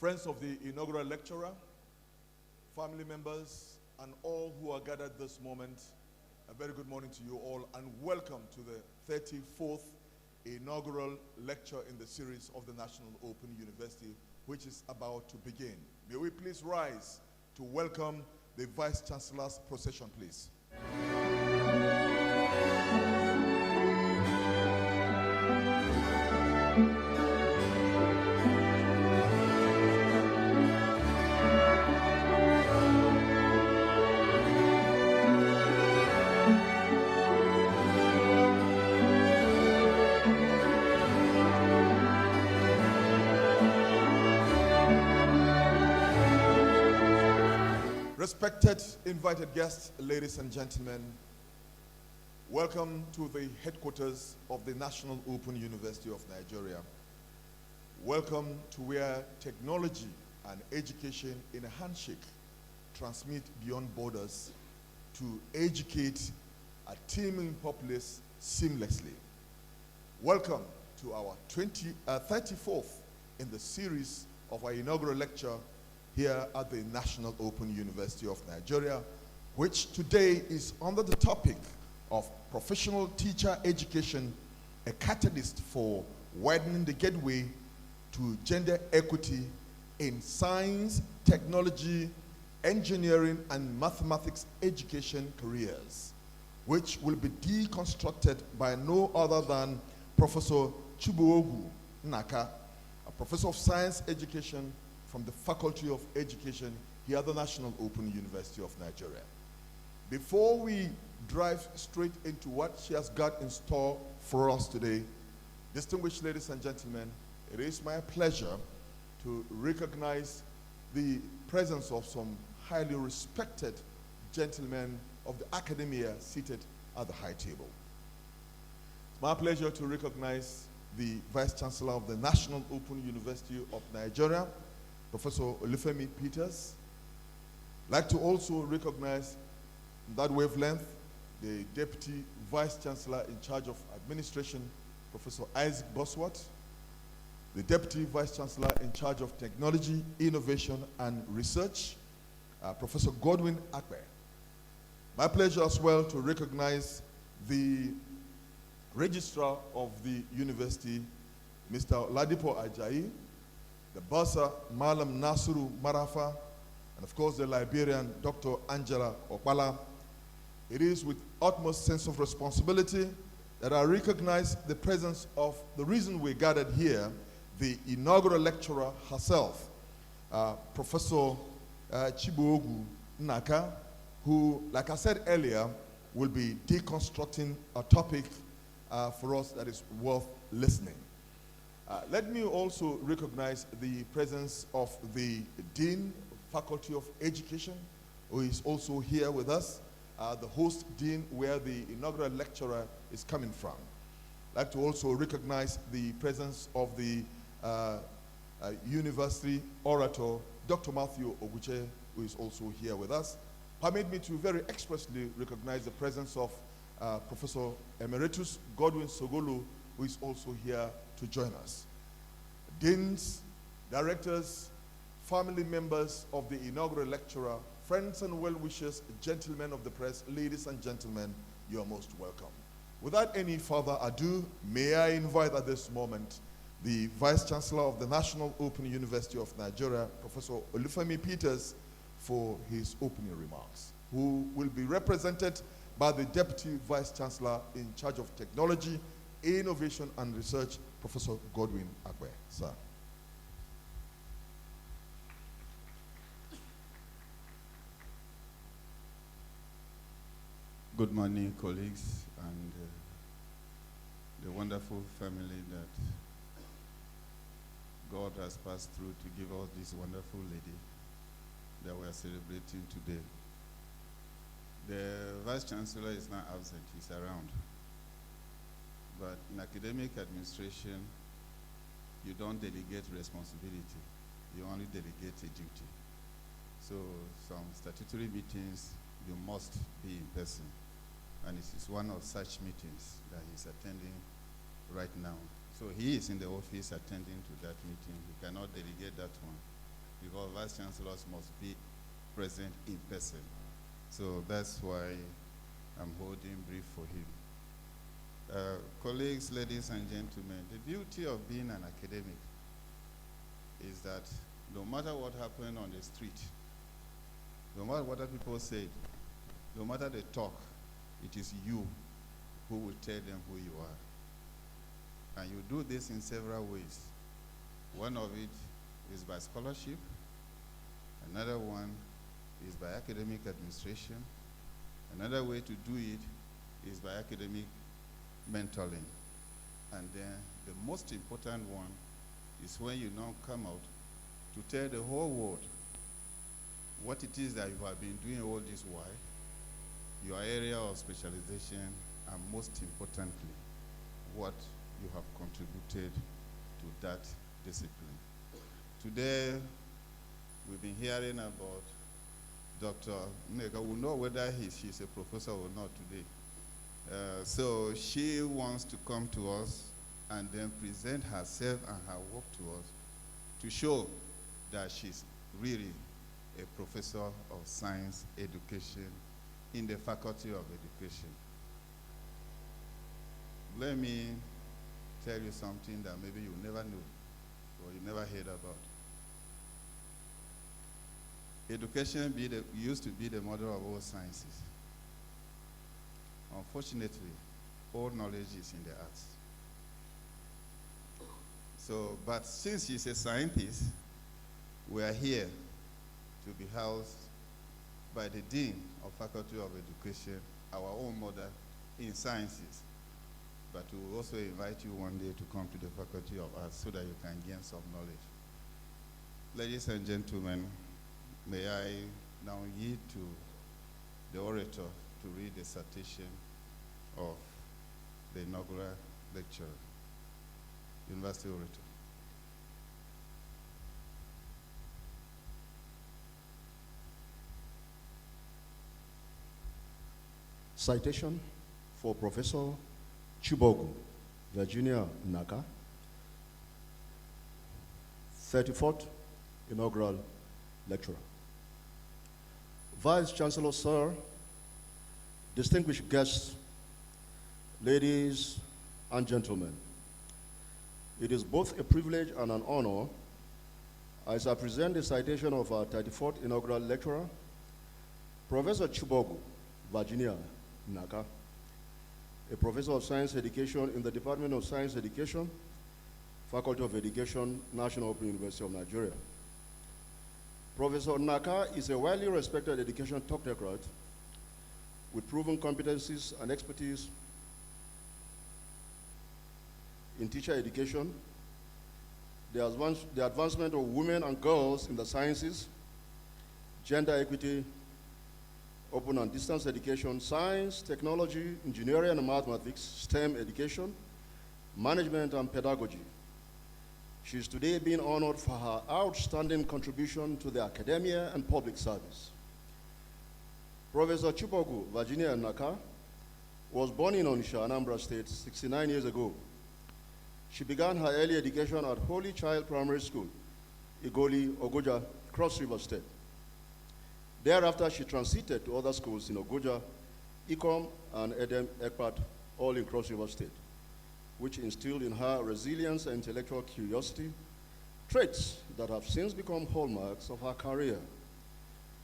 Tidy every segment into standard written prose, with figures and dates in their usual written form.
Friends of the inaugural lecturer, family members, and all who are gathered this moment, a very good morning to you all, and welcome to the 34th Inaugural Lecture in the series of the National Open University, which is about to begin. May we please rise to welcome the Vice Chancellor's procession, please. Respected invited guests, ladies and gentlemen, welcome to the headquarters of the National Open University of Nigeria. Welcome to where technology and education in a handshake transmit beyond borders to educate a teeming populace seamlessly. Welcome to our 34th in the series of our inaugural lecture here at the National Open University of Nigeria, which today is under the topic of professional teacher education, a catalyst for widening the gateway to gender equity in science, technology, engineering, and mathematics education careers, which will be deconstructed by no other than Professor Chibuogwu, Nnaka, a professor of science education from the Faculty of Education here at the National Open University of Nigeria. Before we drive straight into what she has got in store for us today, distinguished ladies and gentlemen, it is my pleasure to recognize the presence of some highly respected gentlemen of the academia seated at the high table. It's my pleasure to recognize the Vice Chancellor of the National Open University of Nigeria, Professor Olufemi Peters. I'd like to also recognize in that wavelength the Deputy Vice Chancellor in charge of administration, Professor Isaac Bosworth, the Deputy Vice Chancellor in charge of technology, innovation, and research, Professor Godwin Akpe. My pleasure as well to recognize the Registrar of the University, Mr. Ladipo Ajayi, the Bursar, Malam Nasuru Marafa, and of course the Liberian, Dr. Angela Okpala. It is with utmost sense of responsibility that I recognize the presence of the reason we gathered here, the inaugural lecturer herself, Professor Chibuogwu Nnaka, who, like I said earlier, will be deconstructing a topic for us that is worth listening. Let me also recognize the presence of the Dean of Faculty of Education, who is also here with us, the host dean where the inaugural lecturer is coming from. I'd like to also recognize the presence of the university orator, Dr. Matthew Oguche, who is also here with us. Permit me to very expressly recognize the presence of Professor Emeritus Godwin Sogolu, who is also here to join us. Deans, directors, family members of the inaugural lecturer, friends and well-wishers, gentlemen of the press, ladies and gentlemen, you are most welcome. Without any further ado, may I invite at this moment the Vice Chancellor of the National Open University of Nigeria, Professor Olufemi Peters, for his opening remarks, who will be represented by the Deputy Vice Chancellor in charge of technology, innovation, and research, Professor Godwin Akpe. Sir. Good morning, colleagues, and the wonderful family that God has passed through to give us this wonderful lady that we are celebrating today. The Vice Chancellor is not absent, he's around. But in academic administration, you don't delegate responsibility, you only delegate a duty. So some statutory meetings, you must be in person. And it is one of such meetings that he's attending right now. So he is in the office attending to that meeting. He cannot delegate that one because vice chancellors must be present in person. So that's why I'm holding brief for him. Colleagues, ladies and gentlemen, the beauty of being an academic is that no matter what happened on the street, no matter what other people say, no matter the talk, it is you who will tell them who you are. And you do this in several ways. One of it is by scholarship. Another one is by academic administration. Another way to do it is by academic mentoring. And then the most important one is when you now come out to tell the whole world what it is that you have been doing all this while, your area of specialization, and most importantly, what you have contributed to that discipline. Today, we've been hearing about Dr. Nnaka. We'll know whether she's a professor or not today. So she wants to come to us and then present herself and her work to us to show that she's really a professor of science education in the Faculty of Education. Let me tell you something that maybe you never knew or you never heard about. Education used to be the mother of all sciences. Unfortunately, all knowledge is in the arts. So, but since she's a scientist, we are here to be housed by the Dean of Faculty of Education, our own mother in sciences. But we will also invite you one day to come to the Faculty of Arts so that you can gain some knowledge. Ladies and gentlemen, may I now yield to the orator to read the citation of the inaugural lecturer, University orator. Citation for Professor Chibuogwu, Virginia Nnaka, 34th Inaugural Lecturer. Vice Chancellor, Sir, distinguished guests, ladies and gentlemen, it is both a privilege and an honor as I present the citation of our 34th Inaugural Lecturer, Professor Chibuogwu, Virginia Nnaka, a professor of science education in the Department of Science Education, Faculty of Education, National Open University of Nigeria. Professor Nnaka is a widely respected education technocrat with proven competencies and expertise in teacher education, the advancement of women and girls in the sciences, gender equity, open and distance education, science, technology, engineering and mathematics, STEM education, management and pedagogy. She is today being honored for her outstanding contribution to the academia and public service. Professor Chibuogwu, Virginia Nnaka, was born in Onitsha, Anambra State, 69 years ago. She began her early education at Holy Child Primary School, Igoli, Ogoja, Cross River State. Thereafter, she transited to other schools in Ogoja, Ikom, and Edem Ekpat, all in Cross River State, which instilled in her resilience and intellectual curiosity, traits that have since become hallmarks of her career.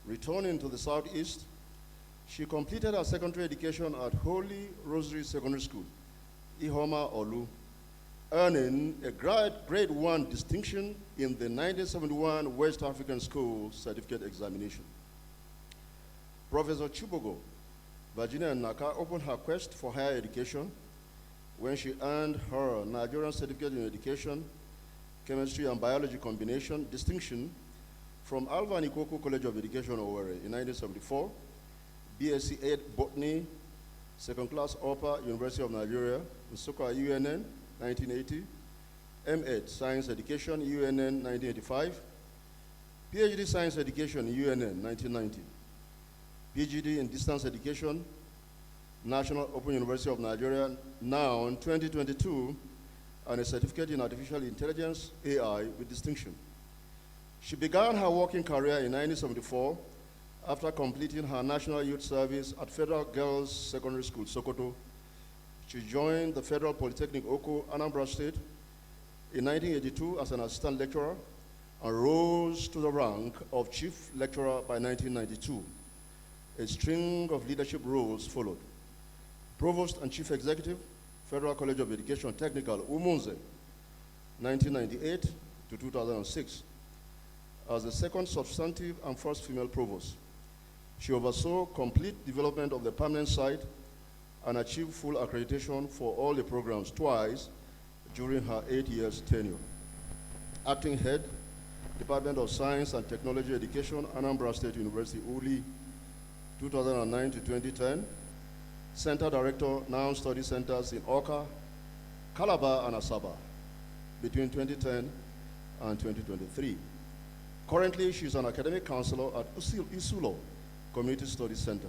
Returning to the Southeast, she completed her secondary education at Holy Rosary Secondary School, Ihoma, Olu, earning a grade 1 distinction in the 1971 West African School Certificate Examination. Professor Chibuogwu, Virginia Nnaka, opened her quest for higher education when she earned her Nigerian Certificate in Education, Chemistry and Biology Combination distinction from Alva and Ikoku College of Education, Owerri in 1974, BSc 8 Botany, second class upper, University of Nigeria, Nsukka, UNN, 1980, M8 Science Education, UNN, 1985, PhD Science Education, UNN, 1990, PGD in Distance Education, National Open University of Nigeria, NOUN 2022, and a certificate in Artificial Intelligence, AI, with distinction. She began her working career in 1974 after completing her National Youth Service at Federal Girls Secondary School, Sokoto. She joined the Federal Polytechnic Oko, Anambra State in 1982 as an assistant lecturer and rose to the rank of chief lecturer by 1992. A string of leadership roles followed. Provost and Chief Executive, Federal College of Education Technical, Umunze, 1998 to 2006. As the second substantive and first female provost, she oversaw complete development of the permanent site and achieved full accreditation for all the programs twice during her 8 years tenure. Acting head, Department of Science and Technology Education, Anambra State University, Uli, 2009 to 2010. Center Director, NOUN Study Centers in Oka, Calabar, and Asaba between 2010 and 2023. Currently, she's an academic counselor at Isulo Community Studies Center.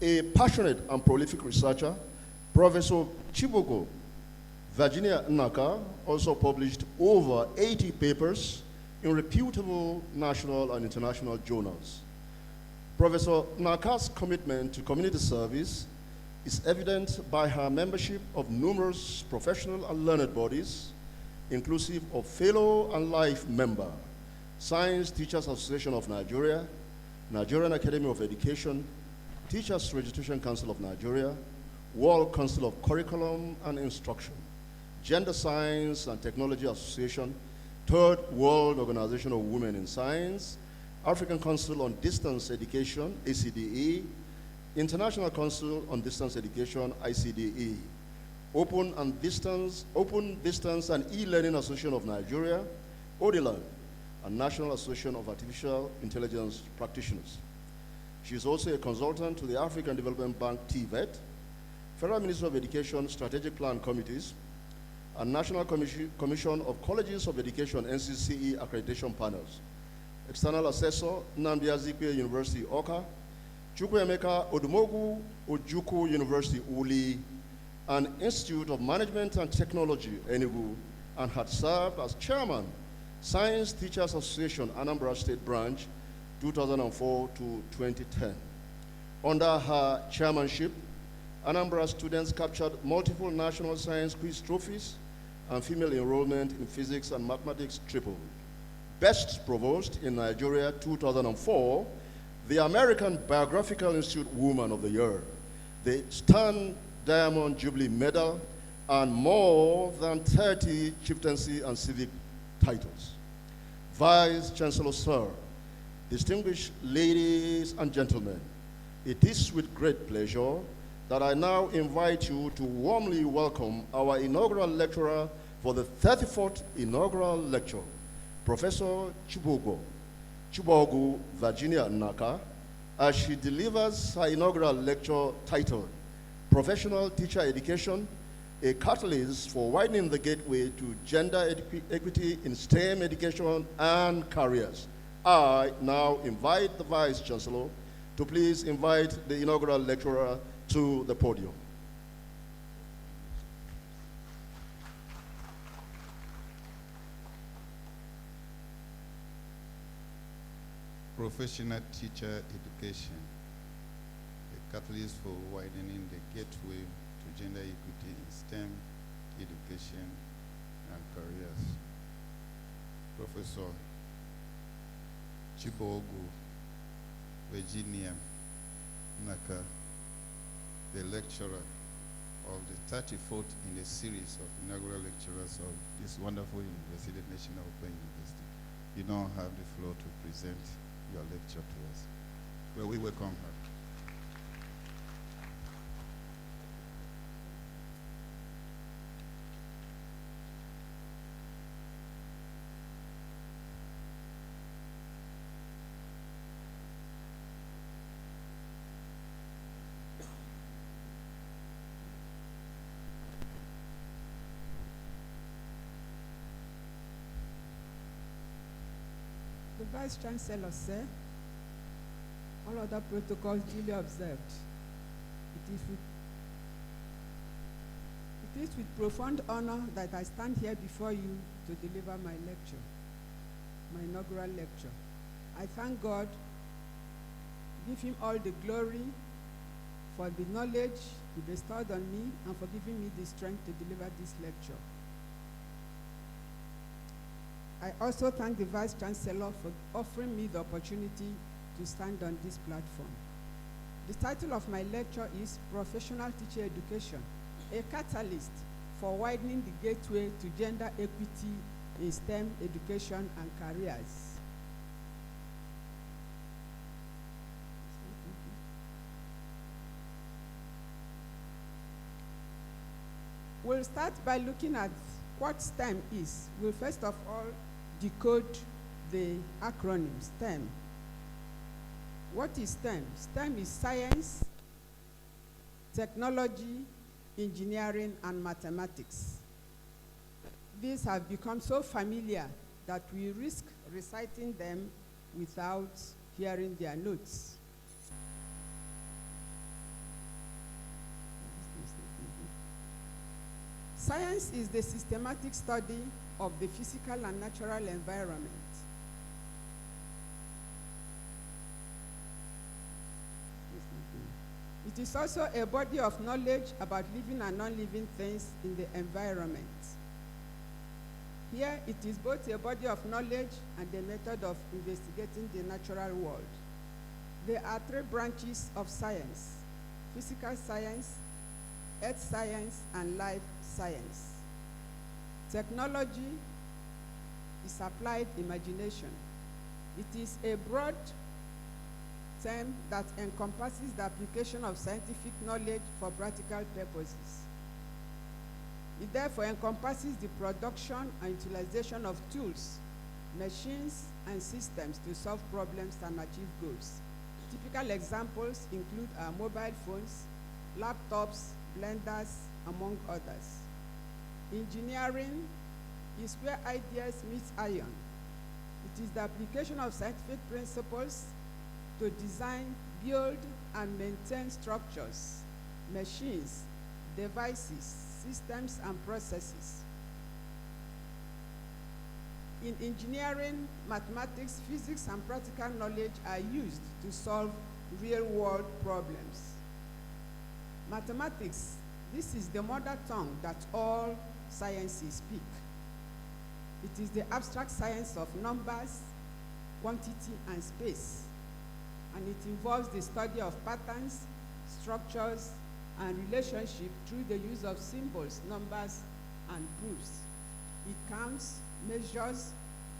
A passionate and prolific researcher, Professor Chibuogwu, Virginia Nnaka, also published over 80 papers in reputable national and international journals. Professor Nnaka's commitment to community service is evident by her membership of numerous professional and learned bodies, inclusive of fellow and life member, Science Teachers Association of Nigeria, Nigerian Academy of Education, Teachers Registration Council of Nigeria, World Council of Curriculum and Instruction, Gender Science and Technology Association, Third World Organization of Women in Science, African Council on Distance Education, ACDE, International Council on Distance Education, ICDE, Open Distance and E-Learning Association of Nigeria, ODILAN, and National Association of Artificial Intelligence Practitioners. She is also a consultant to the African Development Bank, TVET, Federal Ministry of Education Strategic Plan Committees, and National Commission of Colleges of Education, NCCE accreditation panels. External assessor, Nnamdi Azikiwe University, Oka, Chukwuemeka Odumogu, Ojukwu University, Uli, and Institute of Management and Technology, Enugu, and had served as chairman, Science Teachers Association, Anambra State Branch, 2004 to 2010. Under her chairmanship, Anambra students captured multiple national science quiz trophies, and female enrollment in physics and mathematics tripled. Best Provost in Nigeria, 2004, the American Biographical Institute Woman of the Year, the Stan Diamond Jubilee Medal, and more than 30 chieftaincy and civic titles. Vice Chancellor, Sir, distinguished ladies and gentlemen, it is with great pleasure that I now invite you to warmly welcome our inaugural lecturer for the 34th Inaugural Lecture, Professor Chibuogwu Virginia Nnaka, as she delivers her inaugural lecture titled, Professional Teacher Education, a Catalyst for Widening the Gateway to Gender Equity in STEM Education and Careers. I now invite the Vice Chancellor to please invite the inaugural lecturer to the podium. Professional teacher education, a catalyst for widening the gateway to gender equity in STEM education and careers. Professor Chibuogwu Virginia Nnaka, the lecturer of the 34th in a series of inaugural lecturers of this wonderful university, the National Open University. You now have the floor to present your lecture to us. Well, we welcome her. The Vice Chancellor, sir, all other protocols duly observed. It is with profound honor that I stand here before you to deliver my lecture, my inaugural lecture. I thank God, give him all the glory for the knowledge he bestowed on me and for giving me the strength to deliver this lecture. I also thank the Vice Chancellor for offering me the opportunity to stand on this platform. The title of my lecture is Professional Teacher Education, a catalyst for widening the gateway to gender equity in STEM education and careers. We'll start by looking at what STEM is. We'll first of all decode the acronym STEM. What is STEM? STEM is science, technology, engineering, and mathematics. These have become so familiar that we risk reciting them without hearing their notes. Science is the systematic study of the physical and natural environment. It is also a body of knowledge about living and non-living things in the environment. Here, it is both a body of knowledge and a method of investigating the natural world. There are three branches of science: physical science, earth science, and life science. Technology is applied imagination. It is a broad term that encompasses the application of scientific knowledge for practical purposes. It therefore encompasses the production and utilization of tools, machines, and systems to solve problems and achieve goals. Typical examples include our mobile phones, laptops, blenders, among others. Engineering is where ideas meet iron. It is the application of scientific principles to design, build, and maintain structures, machines, devices, systems, and processes. In engineering, mathematics, physics, and practical knowledge are used to solve real-world problems. Mathematics, this is the mother tongue that all sciences speak. It is the abstract science of numbers, quantity, and space. And it involves the study of patterns, structures, and relationships through the use of symbols, numbers, and proofs. It counts, measures,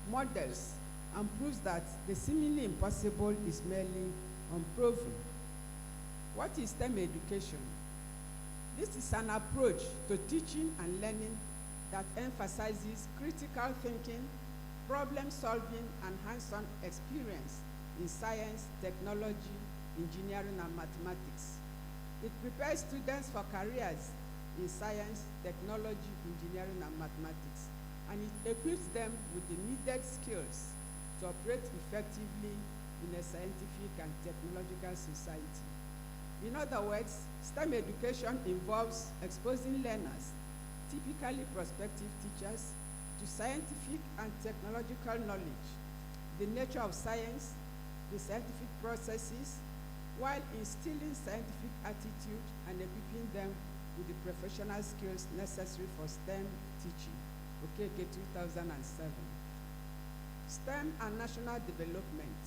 models, and proves that the seemingly impossible is merely unproven. What is STEM education? This is an approach to teaching and learning that emphasizes critical thinking, problem solving, and hands-on experience in science, technology, engineering, and mathematics. It prepares students for careers in science, technology, engineering, and mathematics, and it equips them with the needed skills to operate effectively in a scientific and technological society. In other words, STEM education involves exposing learners, typically prospective teachers, to scientific and technological knowledge, the nature of science, the scientific processes, while instilling scientific attitude and equipping them with the professional skills necessary for STEM teaching. OKK 2007. STEM and national development.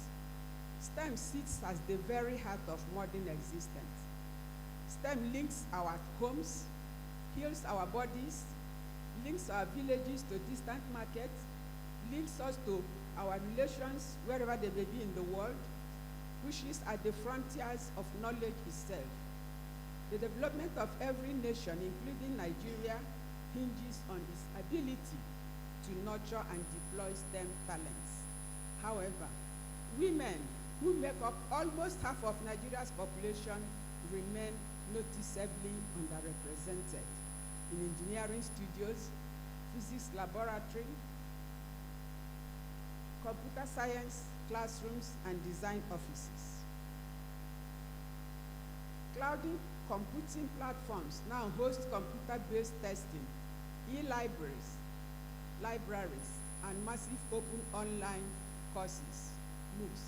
STEM sits as the very heart of modern existence. STEM links our homes, heals our bodies, links our villages to distant markets, links us to our relations wherever they may be in the world, pushes at the frontiers of knowledge itself. The development of every nation, including Nigeria, hinges on its ability to nurture and deploy STEM talents. However, women, who make up almost half of Nigeria's population, remain noticeably underrepresented in engineering studios, physics laboratory, computer science classrooms, and design offices. computing platforms now host computer-based testing, e-libraries, libraries, and massive open online courses, MOOCs.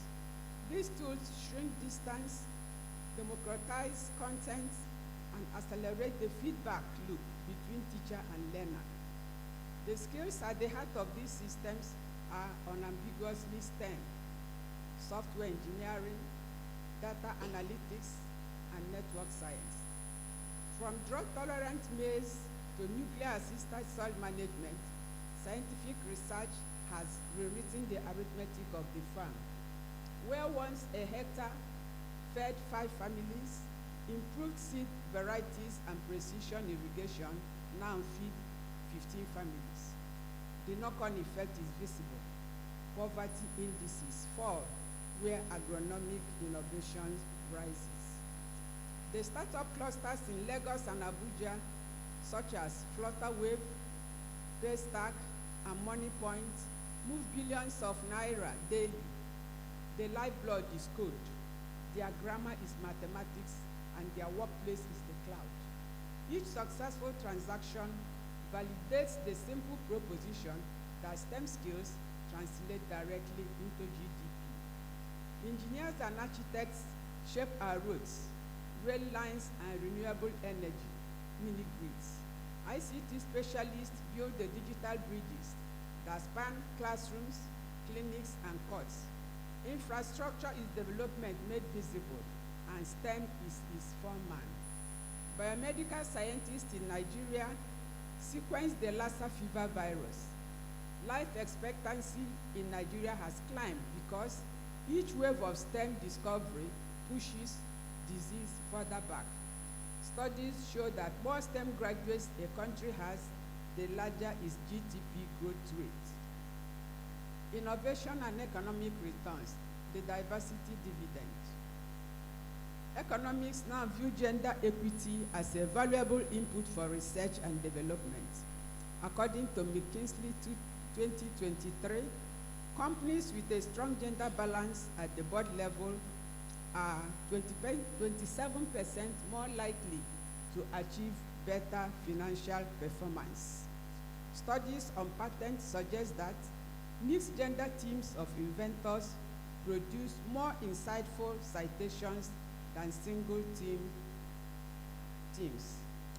These tools shrink distance, democratize content, and accelerate the feedback loop between teacher and learner. The skills at the heart of these systems are unambiguously STEM: software engineering, data analytics, and network science. From drought-tolerant maize to nuclear-assisted soil management, scientific research has rewritten the arithmetic of the farm. Where once a hectare fed 5 families, improved seed varieties and precision irrigation now feed 15 families. The knock-on effect is visible. Poverty indices fall where agronomic innovation rises. The startup clusters in Lagos and Abuja, such as Flutterwave, Paystack, and MoneyPoint, move billions of naira daily. Their lifeblood is code, their grammar is mathematics, and their workplace is the cloud. Each successful transaction validates the simple proposition that STEM skills translate directly into GDP. Engineers and architects shape our roads, rail lines, and renewable energy, mini-grids. ICT specialists build the digital bridges that span classrooms, clinics, and courts. Infrastructure is development made visible, and STEM is his foreman. Biomedical scientists in Nigeria sequenced the Lassa fever virus. Life expectancy in Nigeria has climbed because each wave of STEM discovery pushes disease further back. Studies show that more STEM graduates a country has, the larger its GDP growth rate. Innovation and economic returns, the diversity dividend. Economics now view gender equity as a valuable input for research and development. According to McKinsey 2023, companies with a strong gender balance at the board level are 27% more likely to achieve better financial performance. Studies on patents suggest that mixed gender teams of inventors produce more insightful citations than single teams.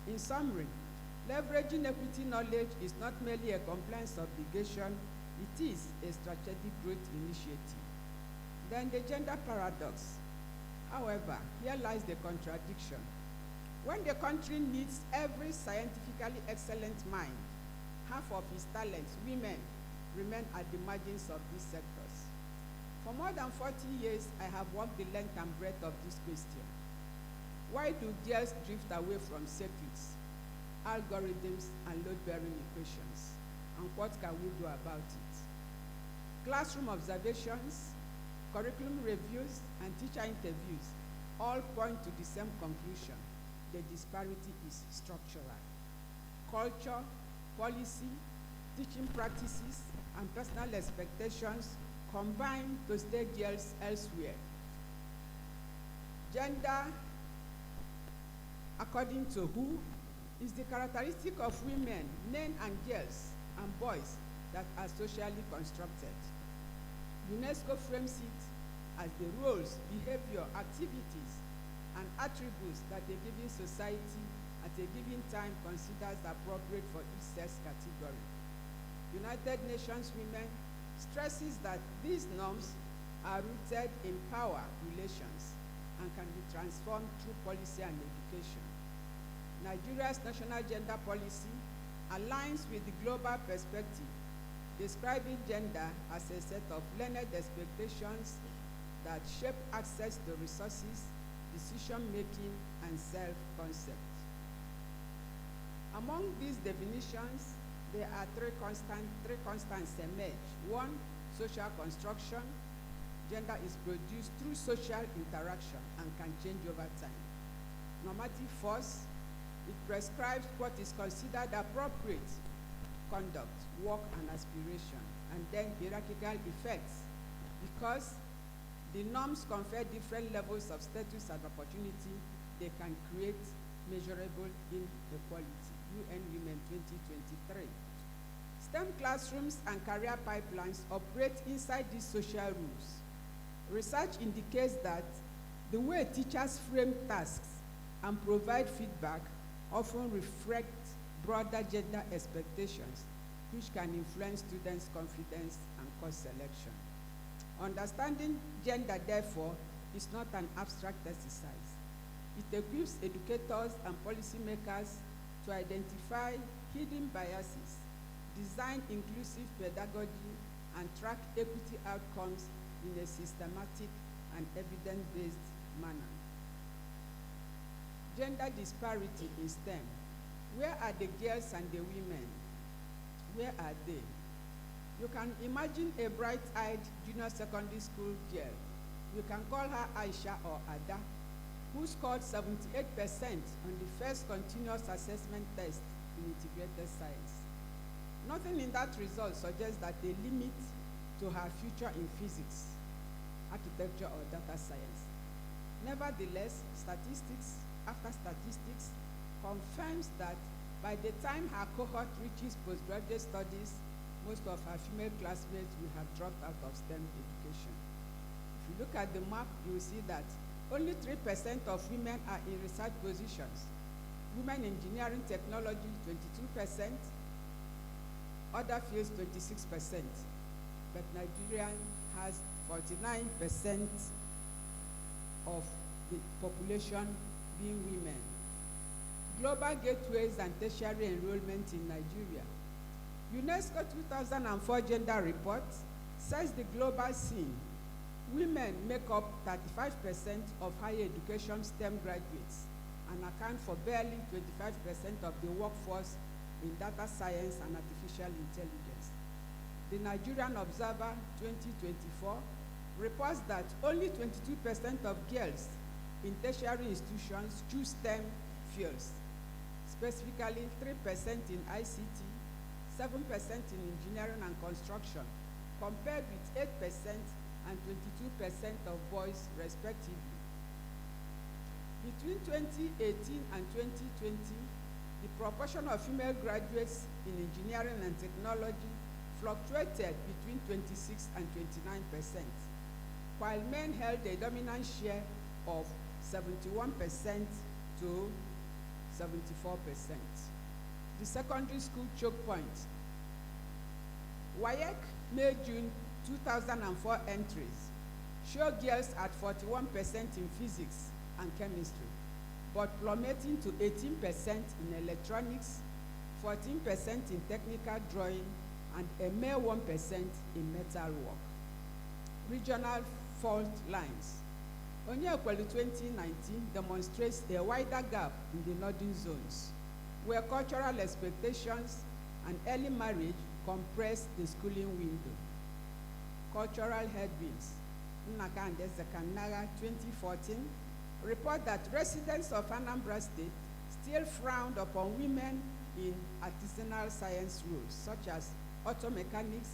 In summary, leveraging equity knowledge is not merely a compliance obligation, it is a strategic growth initiative. Then the gender paradox. However, here lies the contradiction. When the country needs every scientifically excellent mind, half of its talents, women, remain at the margins of these sectors. For more than 40 years, I have walked the length and breadth of this question. Why do girls drift away from circuits, algorithms, and load-bearing equations? And what can we do about it? Classroom observations, curriculum reviews, and teacher interviews all point to the same conclusion. The disparity is structural. Culture, policy, teaching practices, and personal expectations combine to steer girls elsewhere. Gender, according to WHO, is the characteristic of women, men and girls, and boys that are socially constructed. UNESCO frames it as the roles, behavior, activities, and attributes that a given society at a given time considers appropriate for each sex category. United Nations Women stresses that these norms are rooted in power relations and can be transformed through policy and education. Nigeria's national gender policy aligns with the global perspective, describing gender as a set of learned expectations that shape access to resources, decision-making, and self-concept. Among these definitions, there are three constants emerge. One, social construction. Gender is produced through social interaction and can change over time. Normative force, it prescribes what is considered appropriate conduct, work, and aspiration. And then hierarchical effects, because the norms confer different levels of status and opportunity they can create measurable inequality. UN Women 2023. STEM classrooms and career pipelines operate inside these social rules. Research indicates that the way teachers frame tasks and provide feedback often reflect broader gender expectations, which can influence students' confidence and course selection. Understanding gender, therefore, is not an abstract exercise. It equips educators and policymakers to identify hidden biases, design inclusive pedagogy, and track equity outcomes in a systematic and evidence-based manner. Gender disparity in STEM. Where are the girls and the women? Where are they? You can imagine a bright-eyed junior secondary school girl. You can call her Aisha or Ada, who scored 78% on the first continuous assessment test in integrated science. Nothing in that result suggests that they limit to her future in physics, architecture, or data science. Nevertheless, statistics after statistics confirms that by the time her cohort reaches postgraduate studies, most of her female classmates will have dropped out of STEM education. If you look at the map, you will see that only 3% of women are in research positions. Women in engineering technology, 22%, other fields, 26%. But Nigeria has 49% of the population being women. Global gateways and tertiary enrollment in Nigeria. UNESCO 2004 gender report says the global scene. Women make up 35% of higher education STEM graduates and account for barely 25% of the workforce in data science and artificial intelligence. The Nigerian Observer 2024 reports that only 22% of girls in tertiary institutions choose STEM fields, specifically 3% in ICT, 7% in engineering and construction, compared with 8% and 22% of boys, respectively. Between 2018 and 2020, the proportion of female graduates in engineering and technology fluctuated between 26 and 29%, while men held a dominant share of 71% to 74%. The secondary school choke point. WAEC May-June 2004 entries show girls at 41% in physics and chemistry, but plummeting to 18% in electronics, 14% in technical drawing, and a mere 1% in metal work. Regional fault lines. Onyekwelu 2019 demonstrates a wider gap in the northern zones, where cultural expectations and early marriage compress the schooling window. Cultural headwinds. Nnaka and Nnaka 2014 report that residents of Anambra State still frowned upon women in artisanal science roles, such as auto mechanics,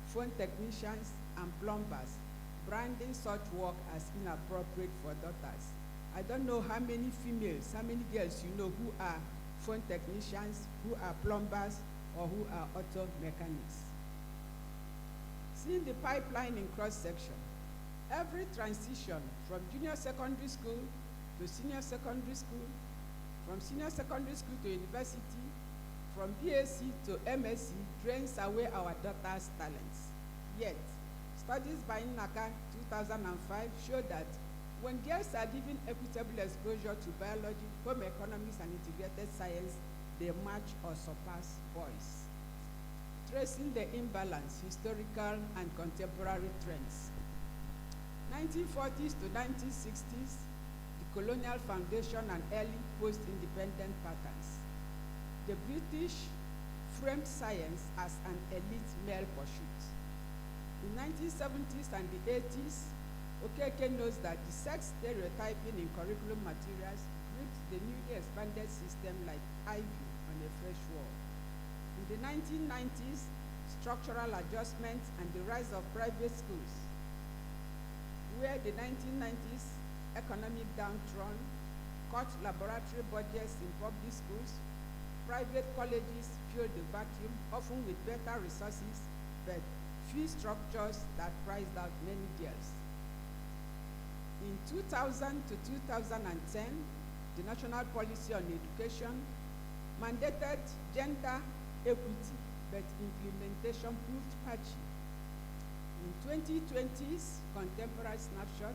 phone technicians, and plumbers, branding such work as inappropriate for daughters. I don't know how many females, how many girls you know who are phone technicians, who are plumbers, or who are auto mechanics. Seeing the pipeline in cross-section, every transition from junior secondary school to senior secondary school, from senior secondary school to university, from BSc to MSc drains away our daughters' talents. Yet, studies by Nnaka 2005 show that when girls are given equitable exposure to biology, home economics, and integrated science, they match or surpass boys. Tracing the imbalance, historical and contemporary trends. 1940s to 1960s, the colonial foundation and early post-independent patterns. The British framed science as an elite male pursuit. In 1970s and the 80s, Okeke knows that the sex stereotyping in curriculum materials gripped the newly expanded system like ivy on a fresh wall. In the 1990s, structural adjustments and the rise of private schools, where the 1990s economic downturn cut laboratory budgets in public schools. Private colleges fill the vacuum, often with better resources, but fee structures that priced out many girls. In 2000 to 2010, the National Policy on Education mandated gender equity, but implementation proved patchy. In 2020's contemporary snapshot,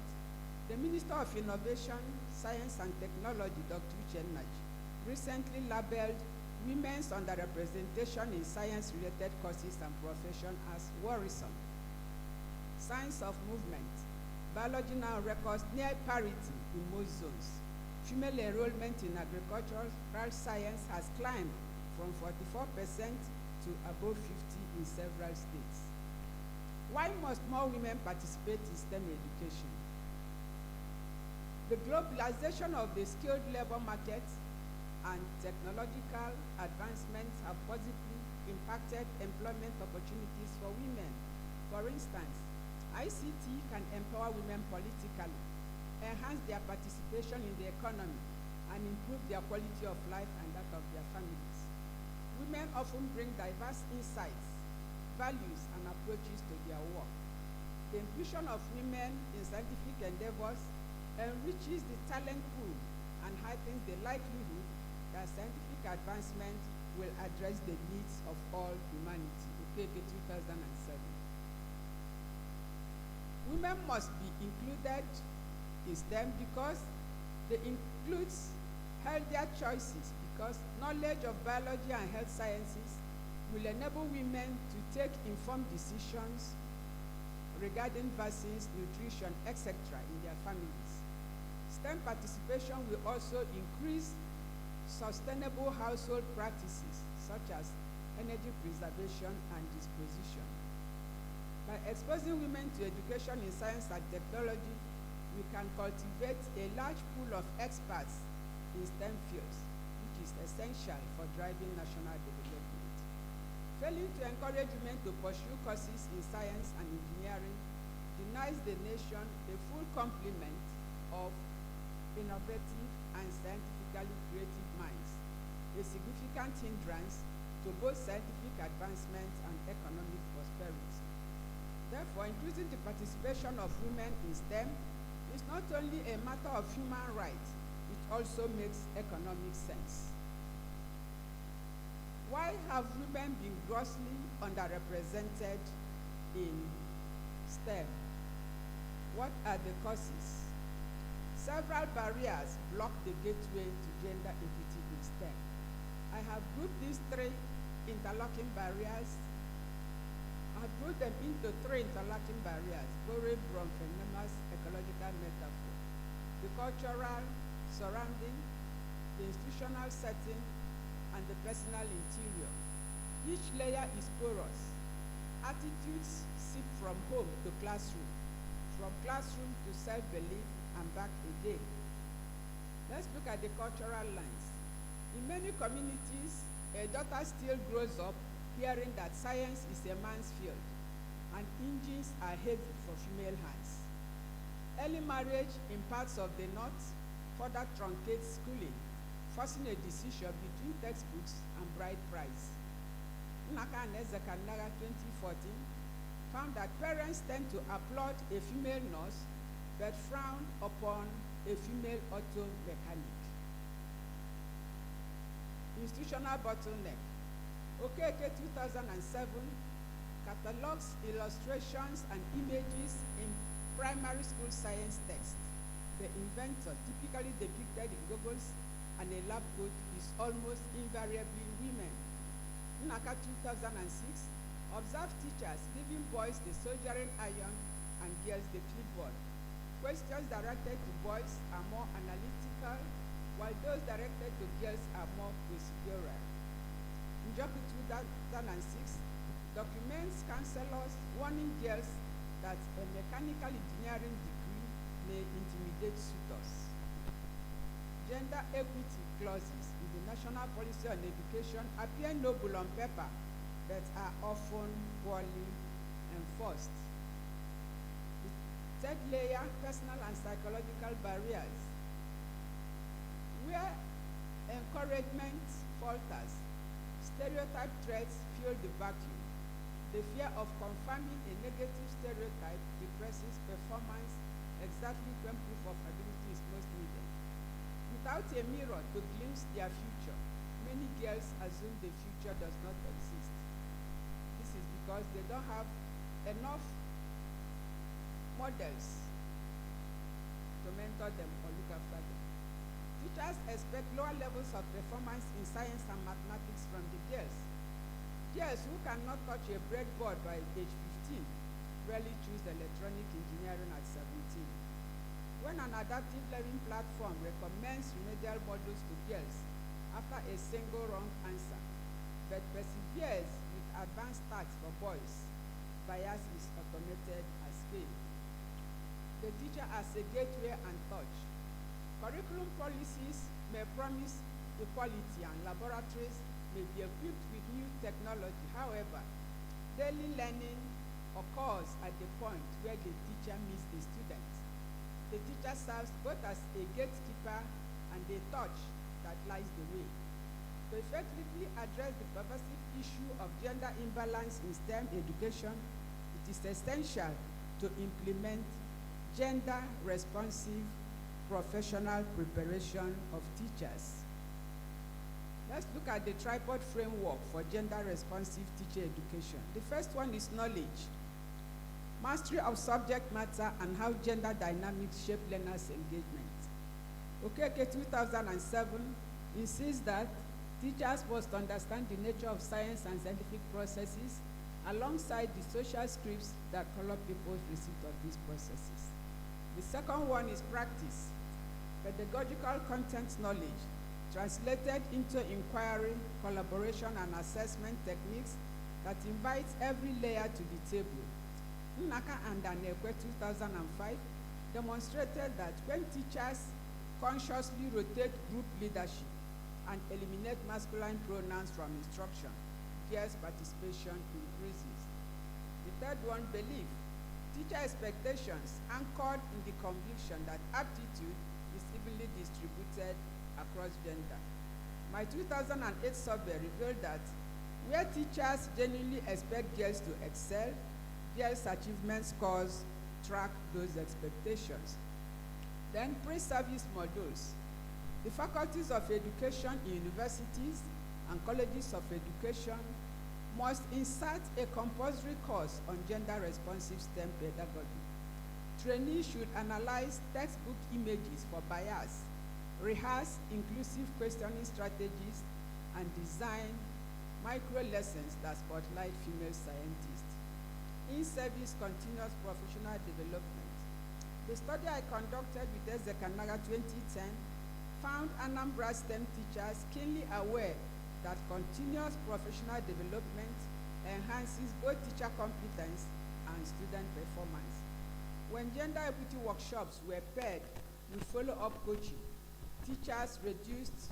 the Minister of Innovation, Science and Technology, Dr. Nnaka, recently labeled women's underrepresentation in science-related courses and professions as worrisome. Science of movement. Biology now records near parity in most zones. Female enrollment in agricultural science has climbed from 44% to above 50% in several states. Why must more women participate in STEM education? The globalization of the skilled labor market and technological advancements have positively impacted employment opportunities for women. For instance, ICT can empower women politically, enhance their participation in the economy, and improve their quality of life and that of their families. Women often bring diverse insights, values, and approaches to their work. The inclusion of women in scientific endeavors enriches the talent pool and heightens the likelihood that scientific advancement will address the needs of all humanity. Okeke 2007. Women must be included in STEM because they include healthier choices, because knowledge of biology and health sciences will enable women to take informed decisions regarding vaccines, nutrition, etc. in their families. STEM participation will also increase sustainable household practices such as energy preservation and disposition. By exposing women to education in science and technology, we can cultivate a large pool of experts in STEM fields, which is essential for driving national development. Failing to encourage women to pursue courses in science and engineering denies the nation a full complement of innovative and scientifically creative minds, a significant hindrance to both scientific advancement and economic prosperity. Therefore, increasing the participation of women in STEM is not only a matter of human rights, it also makes economic sense. Why have women been grossly underrepresented in STEM? What are the causes? Several barriers block the gateway to gender equity in STEM. I have grouped these three interlocking barriers. I have grouped them into three interlocking barriers, borrowed from Fenemas' ecological metaphor: the cultural surrounding, the institutional setting, and the personal interior. Each layer is porous. Attitudes seep from home to classroom, from classroom to self-belief, and back again. Let's look at the cultural lines. In many communities, a daughter still grows up hearing that science is a man's field and engines are heavy for female hands. Early marriage in parts of the north further truncates schooling, forcing a decision between textbooks and bride price. Nnaka and Nnaka 2014 found that parents tend to applaud a female nurse but frown upon a female auto mechanic. Institutional bottleneck. Okeke 2007 catalogs illustrations and images in primary school science text. The inventor, typically depicted in goggles and a lab coat, is almost invariably women. Nnaka 2006 observed teachers giving boys the soldering iron and girls the clipboard. Questions directed to boys are more analytical, while those directed to girls are more procedural. Njoku 2006 documents counselors warning girls that a mechanical engineering degree may intimidate suitors. Gender equity clauses in the National Policy on Education appear noble on paper, but are often poorly enforced. Third layer, personal and psychological barriers. Where encouragement falters, stereotype threats fill the vacuum. The fear of confirming a negative stereotype depresses performance exactly when proof of ability is most needed. Without a mirror to glimpse their future, many girls assume the future does not exist. This is because they don't have enough models to mentor them or look after them. Teachers expect lower levels of performance in science and mathematics from the girls. Girls who cannot touch a breadboard by age 15 rarely choose electronic engineering at 17. When an adaptive learning platform recommends remedial modules to girls after a single wrong answer, but perseveres with advanced tasks for boys, bias is automated as fail. The teacher as a gateway and touch. Curriculum policies may promise equality and laboratories may be equipped with new technology. However, daily learning occurs at the point where the teacher meets the student. The teacher serves both as a gatekeeper and a touch that lights the way. To effectively address the pervasive issue of gender imbalance in STEM education, it is essential to implement gender-responsive professional preparation of teachers. Let's look at the tripod framework for gender-responsive teacher education. The first one is knowledge. Mastery of subject matter and how gender dynamics shape learners' engagement. Okeke 2007 insists that teachers must understand the nature of science and scientific processes alongside the social scripts that color people's receipt of these processes. The second one is practice. Pedagogical content knowledge translated into inquiry, collaboration, and assessment techniques that invites every layer to the table. Nnaka and Nnaka 2005 demonstrated that when teachers consciously rotate group leadership and eliminate masculine pronouns from instruction, girls' participation increases. The third one, belief. Teacher expectations anchored in the conviction that aptitude is evenly distributed across gender. My 2008 survey revealed that where teachers genuinely expect girls to excel, girls' achievement scores track those expectations. Then pre-service modules. The faculties of education in universities and colleges of education must insert a compulsory course on gender-responsive STEM pedagogy. Trainees should analyze textbook images for bias, rehearse inclusive questioning strategies, and design micro-lessons that spotlight female scientists. In-service continuous professional development. The study I conducted with Nnaka 2010 found Anambra STEM teachers keenly aware that continuous professional development enhances both teacher competence and student performance. When gender equity workshops were paired with follow-up coaching, teachers reduced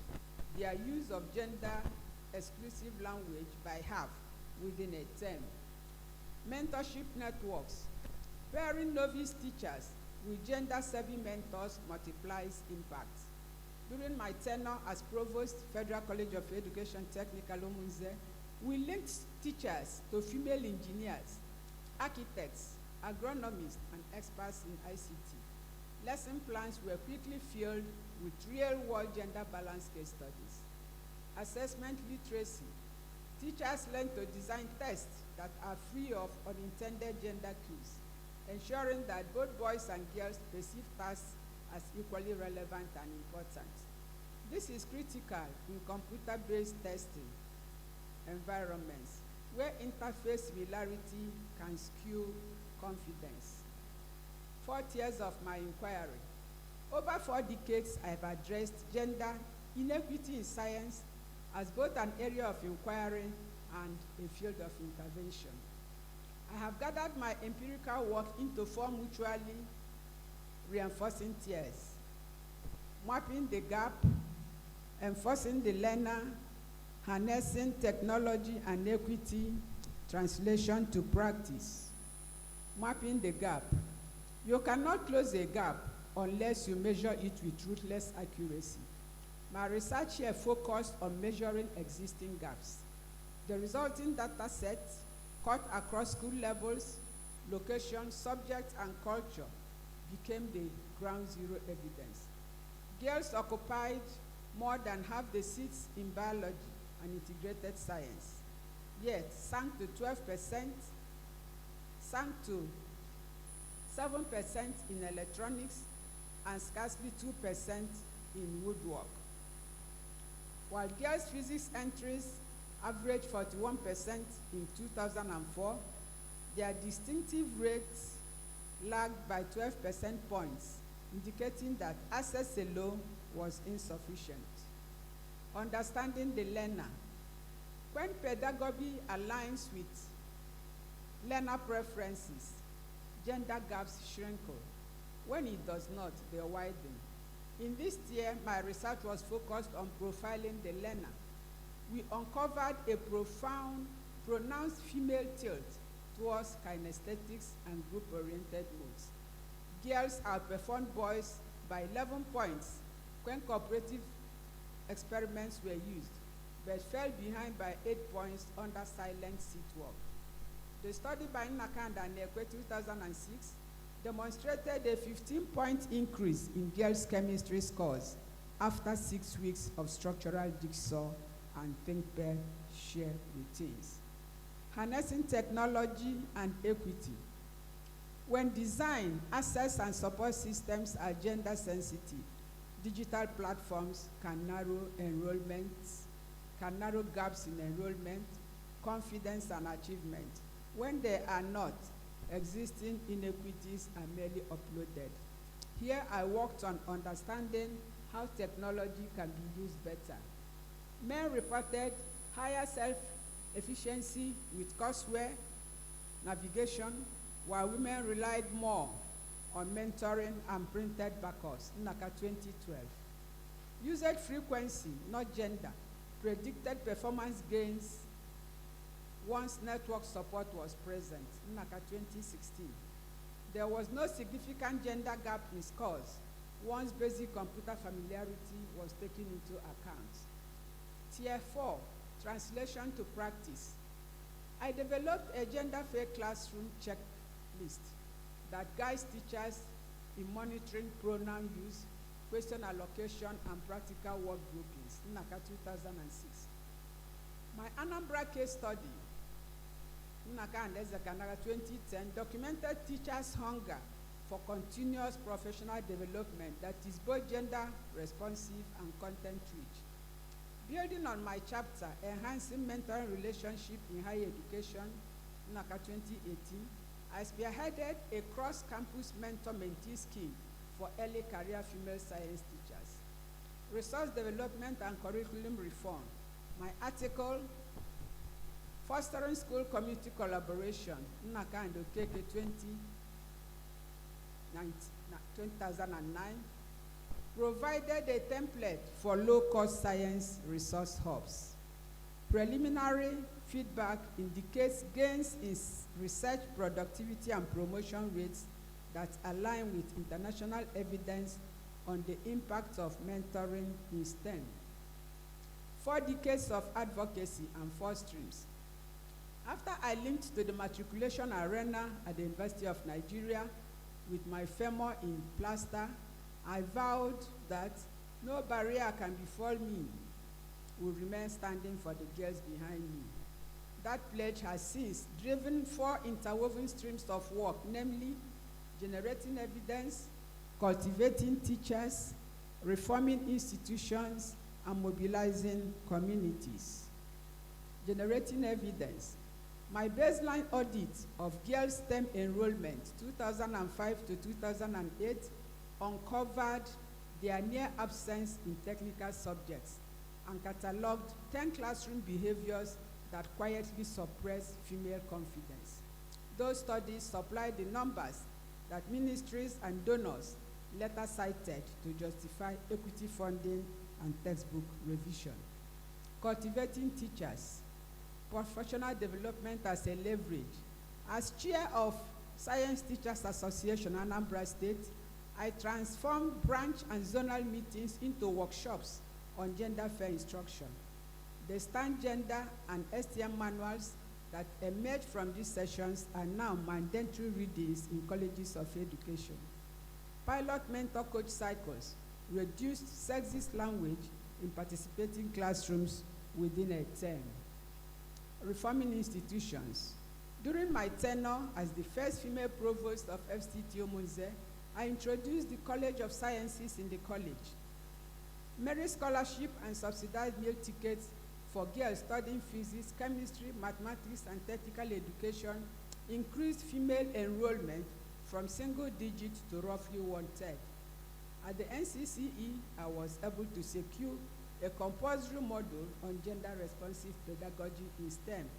their use of gender-exclusive language by half within a term. Mentorship networks. Pairing novice teachers with gender-savvy mentors multiplies impact. During my tenure as Provost, Federal College of Education Technical Umunze, we linked teachers to female engineers, architects, agronomists, and experts in ICT. Lesson plans were quickly filled with real-world gender balance case studies. Assessment literacy. Teachers learn to design tests that are free of unintended gender cues, ensuring that both boys and girls perceive tasks as equally relevant and important. This is critical in computer-based testing environments where interface similarity can skew confidence. 4 years of my inquiry. Over 4 decades, I've addressed gender inequity in science as both an area of inquiry and a field of intervention. I have gathered my empirical work into 4 mutually reinforcing tiers: mapping the gap, enforcing the learner, harnessing technology and equity, translation to practice. Mapping the gap. You cannot close a gap unless you measure it with ruthless accuracy. My research here focused on measuring existing gaps. The resulting data set, cut across school levels, location, subject, and culture, became the ground zero evidence. Girls occupied more than half the seats in biology and integrated science, yet sank to 12%, sank to 7% in electronics, and scarcely 2% in woodwork. While girls' physics entries averaged 41% in 2004, their distinctive rates lagged by 12 percentage points, indicating that access alone was insufficient. Understanding the learner. When pedagogy aligns with learner preferences, gender gaps shrink. When it does not, they widen. In this year, my research was focused on profiling the learner. We uncovered a pronounced female tilt towards kinesthetics and group-oriented modes. Girls outperformed boys by 11 points when cooperative experiments were used, but fell behind by 8 points under silent seat work. The study by Nnaka and Nnaka 2006 demonstrated a 15-point increase in girls' chemistry scores after 6 weeks of structural jigsaw and think-pair-share routines. Harnessing technology and equity. When design, access, and support systems are gender sensitive, digital platforms can narrow gaps in enrollment, confidence, and achievement. When they are not, existing inequities are merely uploaded. Here I worked on understanding how technology can be used better. Men reported higher self-efficiency with courseware, navigation, while women relied more on mentoring and printed backups, Nnaka 2012. Usage frequency, not gender, predicted performance gains once network support was present, Nnaka 2016. There was no significant gender gap in scores once basic computer familiarity was taken into account. Tier 4, translation to practice. I developed a gender-fair classroom checklist that guides teachers in monitoring pronoun use, question allocation, and practical work groupings, Nnaka 2006. My Anambra case study, Nnaka and Nnaka 2010, documented teachers' hunger for continuous professional development that is both gender responsive and content rich. Building on my chapter, Enhancing Mentoring Relationship in Higher Education, Nnaka 2018, I spearheaded a cross-campus mentor-mentee scheme for early career female science teachers. Resource development and curriculum reform. My article, Fostering School Community Collaboration, Nnaka and Okeke 2009, provided a template for low-cost science resource hubs. Preliminary feedback indicates gains in research productivity and promotion rates that align with international evidence on the impact of mentoring in STEM. 4 decades of advocacy and 4 streams. After I linked to the matriculation arena at the University of Nigeria with my femur in plaster, I vowed that no barrier can befall me will remain standing for the girls behind me. That pledge has since driven 4 interwoven streams of work, namely generating evidence, cultivating teachers, reforming institutions, and mobilizing communities. Generating evidence. My baseline audit of girls' STEM enrollment 2005 to 2008 uncovered their near absence in technical subjects and catalogued 10 classroom behaviors that quietly suppress female confidence. Those studies supplied the numbers that ministries and donors later cited to justify equity funding and textbook revision. Cultivating teachers. Professional development as a leverage. As chair of Science Teachers Association, Anambra State, I transformed branch and zonal meetings into workshops on gender fair instruction. The stand gender and STM manuals that emerged from these sessions are now mandatory readings in colleges of education. Pilot mentor coach cycles reduced sexist language in participating classrooms within a term. Reforming institutions. During my tenure as the first female provost of FCT Omunze, I introduced the College of Sciences in the college. Merit scholarship and subsidized meal tickets for girls studying physics, chemistry, mathematics, and technical education increased female enrollment from single digits to roughly 1/3. At the NCCE, I was able to secure a compulsory module on gender-responsive pedagogy in STEM.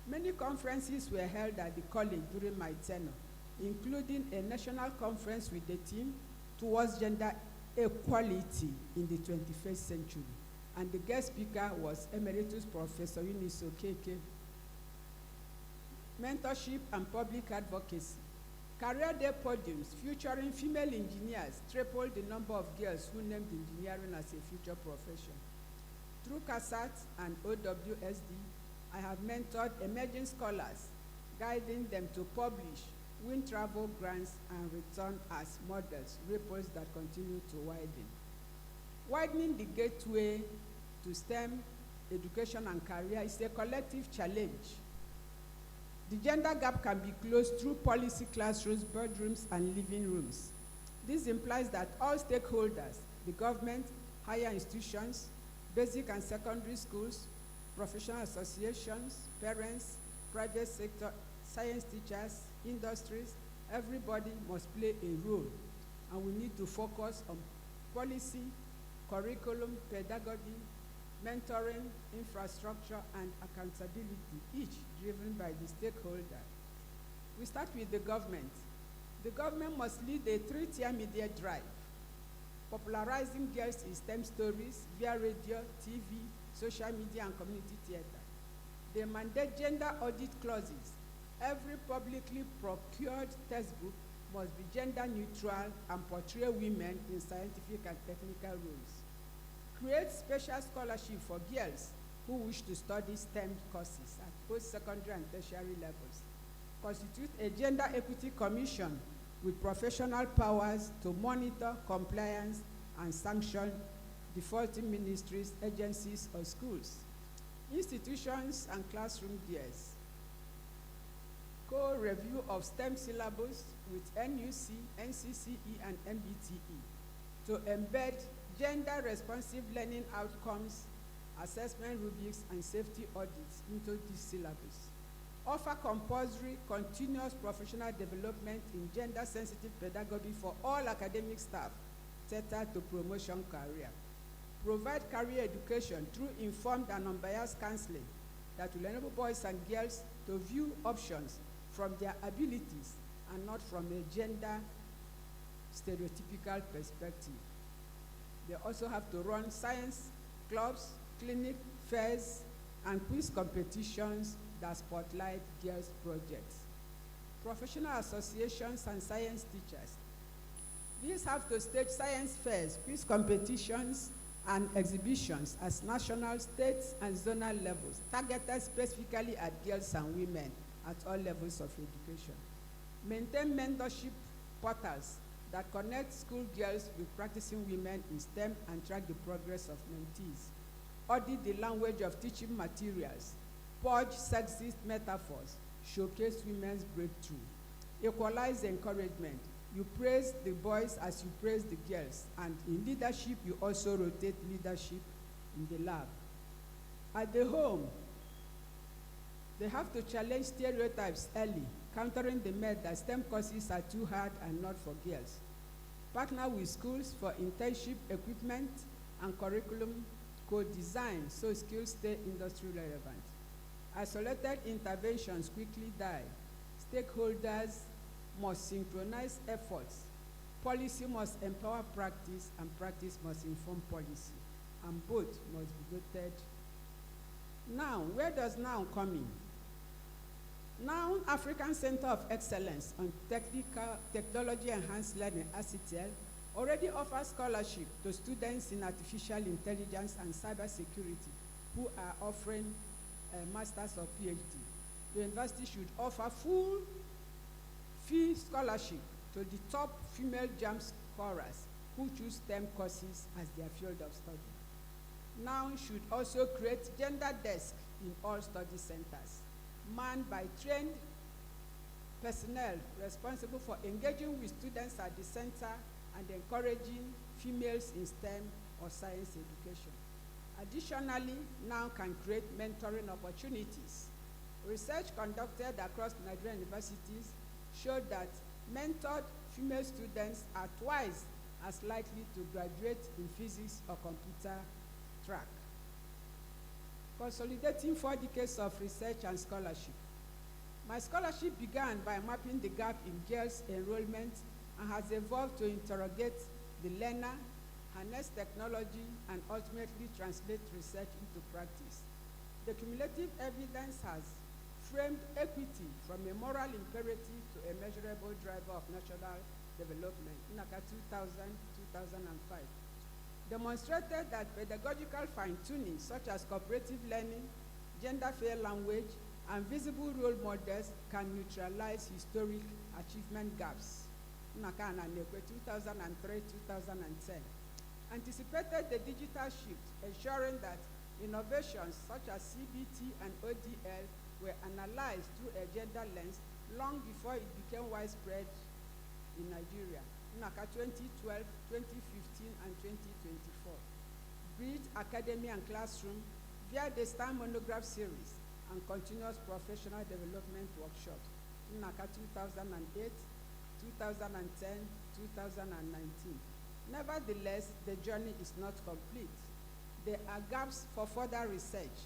Many conferences were held at the college during my tenure, including a national conference with the theme towards gender equality in the 21st century. And the guest speaker was Emeritus Professor Uniso Keke. Mentorship and public advocacy. Career day podiums featuring female engineers tripled the number of girls who named engineering as a future profession. Through CASAT and OWSD, I have mentored emerging scholars, guiding them to publish, win travel grants, and return as models, ripples that continue to widen. Widening the gateway to STEM education and career is a collective challenge. The gender gap can be closed through policy classrooms, boardrooms, and living rooms. This implies that all stakeholders, the government, higher institutions, basic and secondary schools, professional associations, parents, private sector, science teachers, industries, everybody must play a role. And we need to focus on policy, curriculum, pedagogy, mentoring, infrastructure, and accountability, each driven by the stakeholder. We start with the government. The government must lead a 3-tier media drive, popularizing girls in STEM stories via radio, TV, social media, and community theater. They mandate gender audit clauses. Every publicly procured textbook must be gender neutral and portray women in scientific and technical roles. Create special scholarship for girls who wish to study STEM courses at post-secondary and tertiary levels. Constitute a gender equity commission with professional powers to monitor compliance and sanction defaulting ministries, agencies, or schools. Institutions and classroom years. Co-review of STEM syllabus with NUC, NCCE, and MBTE to embed gender-responsive learning outcomes, assessment rubrics, and safety audits into this syllabus. Offer compulsory, continuous professional development in gender-sensitive pedagogy for all academic staff, theta to promotion career. Provide career education through informed and unbiased counseling that will enable boys and girls to view options from their abilities and not from a gender stereotypical perspective. They also have to run science clubs, clinic fairs, and quiz competitions that spotlight girls' projects. Professional associations and science teachers. These have to stage science fairs, quiz competitions, and exhibitions as national, state, and zonal levels, targeted specifically at girls and women at all levels of education. Maintain mentorship portals that connect school girls with practicing women in STEM and track the progress of mentees. Audit the language of teaching materials. Purge sexist metaphors. Showcase women's breakthrough. Equalize encouragement. You praise the boys as you praise the girls. And in leadership, you also rotate leadership in the lab. At the home, they have to challenge stereotypes early, countering the myth that STEM courses are too hard and not for girls. Partner with schools for internship equipment and curriculum co-design so skills stay industry relevant. Isolated interventions quickly die. Stakeholders must synchronize efforts. Policy must empower practice, and practice must inform policy. And both must be noted. Now, where does NOUN come in? NOUN, African Center of Excellence on Technology Enhanced Learning, ACTL, already offers scholarship to students in artificial intelligence and cybersecurity who are offering a master's or PhD. The university should offer full fee scholarship to the top female JAMB scorers who choose STEM courses as their field of study. NOUN should also create gender desk in all study centers, manned by trained personnel responsible for engaging with students at the center and encouraging females in STEM or science education. Additionally, NOUN can create mentoring opportunities. Research conducted across Nigerian universities showed that mentored female students are twice as likely to graduate in physics or computer track. Consolidating 4 decades of research and scholarship. My scholarship began by mapping the gap in girls' enrollment and has evolved to interrogate the learner, harness technology, and ultimately translate research into practice. The cumulative evidence has framed equity from a moral imperative to a measurable driver of national development, Nnaka 2000-2005. Demonstrated that pedagogical fine-tuning, such as cooperative learning, gender-fair language, and visible role models can neutralize historic achievement gaps. Nnaka and Nneka 2003-2010. Anticipated the digital shift, ensuring that innovations such as CBT and ODL were analyzed through a gender lens long before it became widespread in Nigeria. Nnaka 2012, 2015, and 2024. Bridged academy and classroom via the STEM monograph series and continuous professional development workshops. Nnaka 2008, 2010, 2019. Nevertheless, the journey is not complete. There are gaps for further research.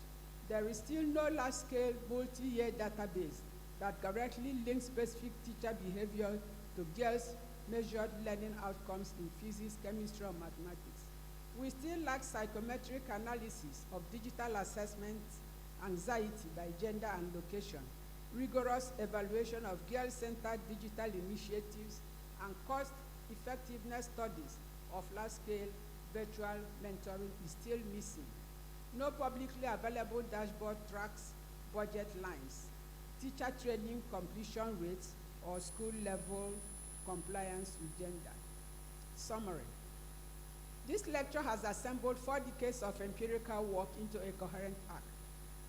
There is still no large-scale multi-year database that directly links specific teacher behavior to girls' measured learning outcomes in physics, chemistry, or mathematics. We still lack psychometric analysis of digital assessment, anxiety by gender and location, rigorous evaluation of girl-centered digital initiatives, and cost-effectiveness studies of large-scale virtual mentoring is still missing. No publicly available dashboard tracks budget lines, teacher training completion rates, or school-level compliance with gender. Summary. This lecture has assembled 4 decades of empirical work into a coherent arc,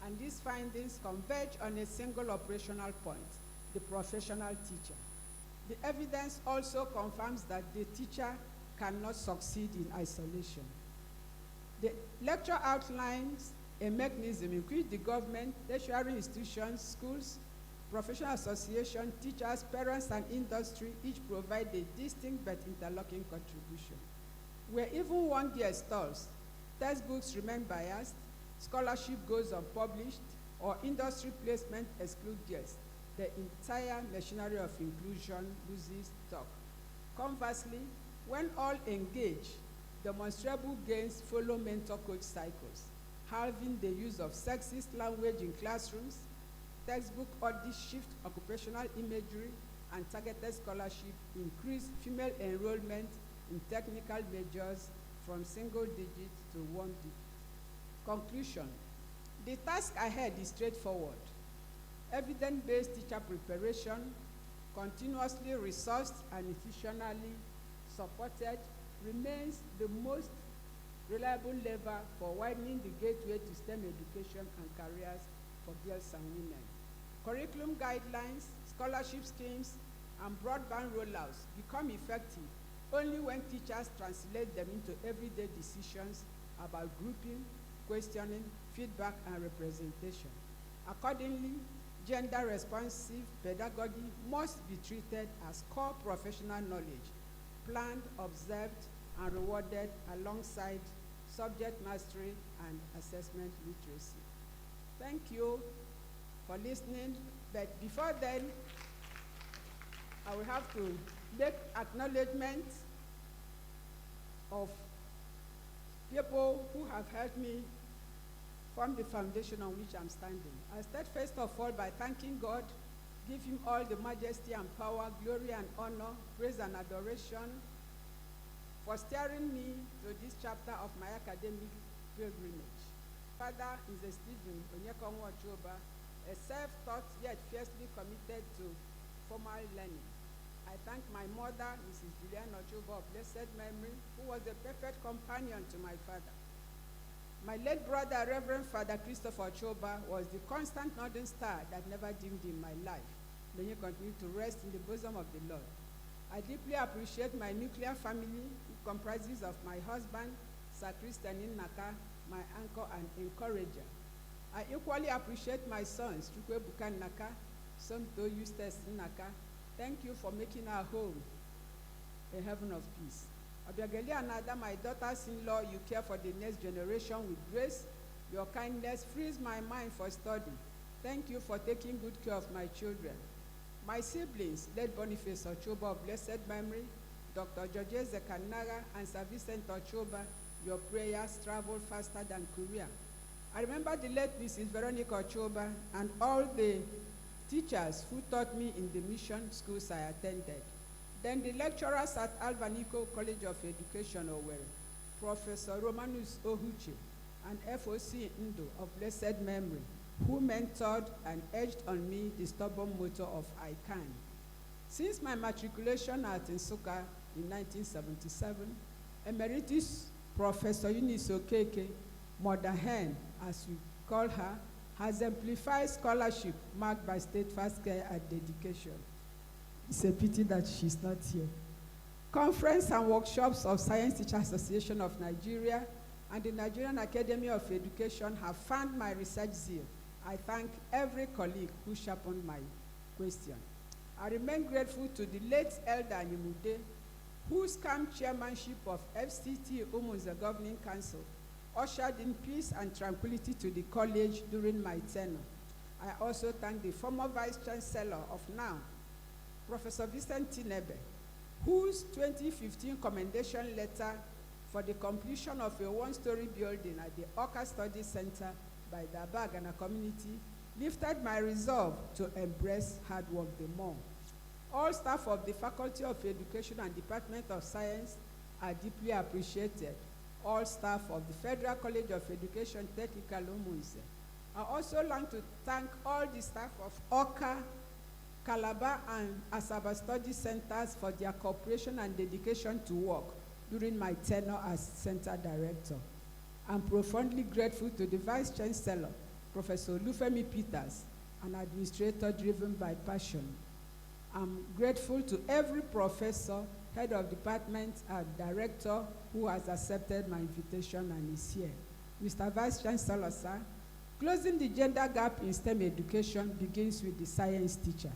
and these findings converge on a single operational point, the professional teacher. The evidence also confirms that the teacher cannot succeed in isolation. The lecture outlines a mechanism in which the government, tertiary institutions, schools, professional associations, teachers, parents, and industry each provide a distinct but interlocking contribution. Where even one year stalls, textbooks remain biased, scholarship goes unpublished, or industry placement exclude girls, the entire machinery of inclusion loses talk. Conversely, when all engage, demonstrable gains follow mentor-coach cycles, halving the use of sexist language in classrooms, textbook audits shift occupational imagery, and targeted scholarship increase female enrollment in technical majors from single digit to 1 digit. Conclusion. The task ahead is straightforward. Evidence-based teacher preparation, continuously resourced and efficiently supported, remains the most reliable lever for widening the gateway to STEM education and careers for girls and women. Curriculum guidelines, scholarship schemes, and broadband rollouts become effective only when teachers translate them into everyday decisions about grouping, questioning, feedback, and representation. Accordingly, gender-responsive pedagogy must be treated as core professional knowledge, planned, observed, and rewarded alongside subject mastery and assessment literacy. Thank you for listening, but before then, I will have to make acknowledgement of people who have helped me form the foundation on which I'm standing. I start first of all by thanking God, give him all the majesty and power, glory and honor, praise and adoration for steering me to this chapter of my academic pilgrimage. Father is Stephen Onyekonwo Ochoba, a self-taught yet fiercely committed to formal learning. I thank my mother, Mrs. Julian Ochoba of blessed memory, who was a perfect companion to my father. My late brother, Reverend Father Christopher Ochoba, was the constant northern star that never dimmed in my life. May you continue to rest in the bosom of the Lord. I deeply appreciate my nuclear family, who comprises of my husband, Sir Christian Nnaka, my anchor and encourager. I equally appreciate my sons, Chibuogwu Nnaka, Somto Eustace Nnaka. Thank you for making our home a heaven of peace. Abiageli Anada, my daughters-in-law, you care for the next generation with grace. Your kindness frees my mind for study. Thank you for taking good care of my children. My siblings, late Boniface Ochoba of blessed memory, Dr. George Zekanaga and Sir Vincent Ochoba, your prayers travel faster than Korea. I remember the late Mrs. Veronica Ochoba and all the teachers who taught me in the mission schools I attended. Then the lecturers at Albanico College of Education, Owerri, Professor Romanus Ohuche and FOC Ndo of blessed memory, who mentored and urged on me the stubborn motto of I can. Since my matriculation at Nsukka in 1977, Emeritus Professor Eunice Okeke, Mother Hen, as we call her, has exemplified scholarship marked by steadfast care and dedication. It's a pity that she's not here. Conference and workshops of Science Teacher Association of Nigeria and the Nigerian Academy of Education have fanned my research zeal. I thank every colleague who sharpened my question. I remain grateful to the late Elder Nimude, whose calm chairmanship of FCT Umunze Governing Council ushered in peace and tranquility to the college during my tenure. I also thank the former Vice Chancellor of NOUN, Professor Vincent Tinebe, whose 2015 commendation letter for the completion of a one-story building at the Oka Study Center by the Abagana community lifted my resolve to embrace hard work the more. All staff of the Faculty of Education and Department of Science are deeply appreciated. All staff of the Federal College of Education Technical Umunze. I also like to thank all the staff of Oka, Calabar, and Asaba Study Centers for their cooperation and dedication to work during my tenure as Center Director. I'm profoundly grateful to the Vice Chancellor, Professor Lufemi Peters, an administrator driven by passion. I'm grateful to every professor, head of department, and director who has accepted my invitation and is here. Mr. Vice Chancellor, sir, closing the gender gap in STEM education begins with the science teacher.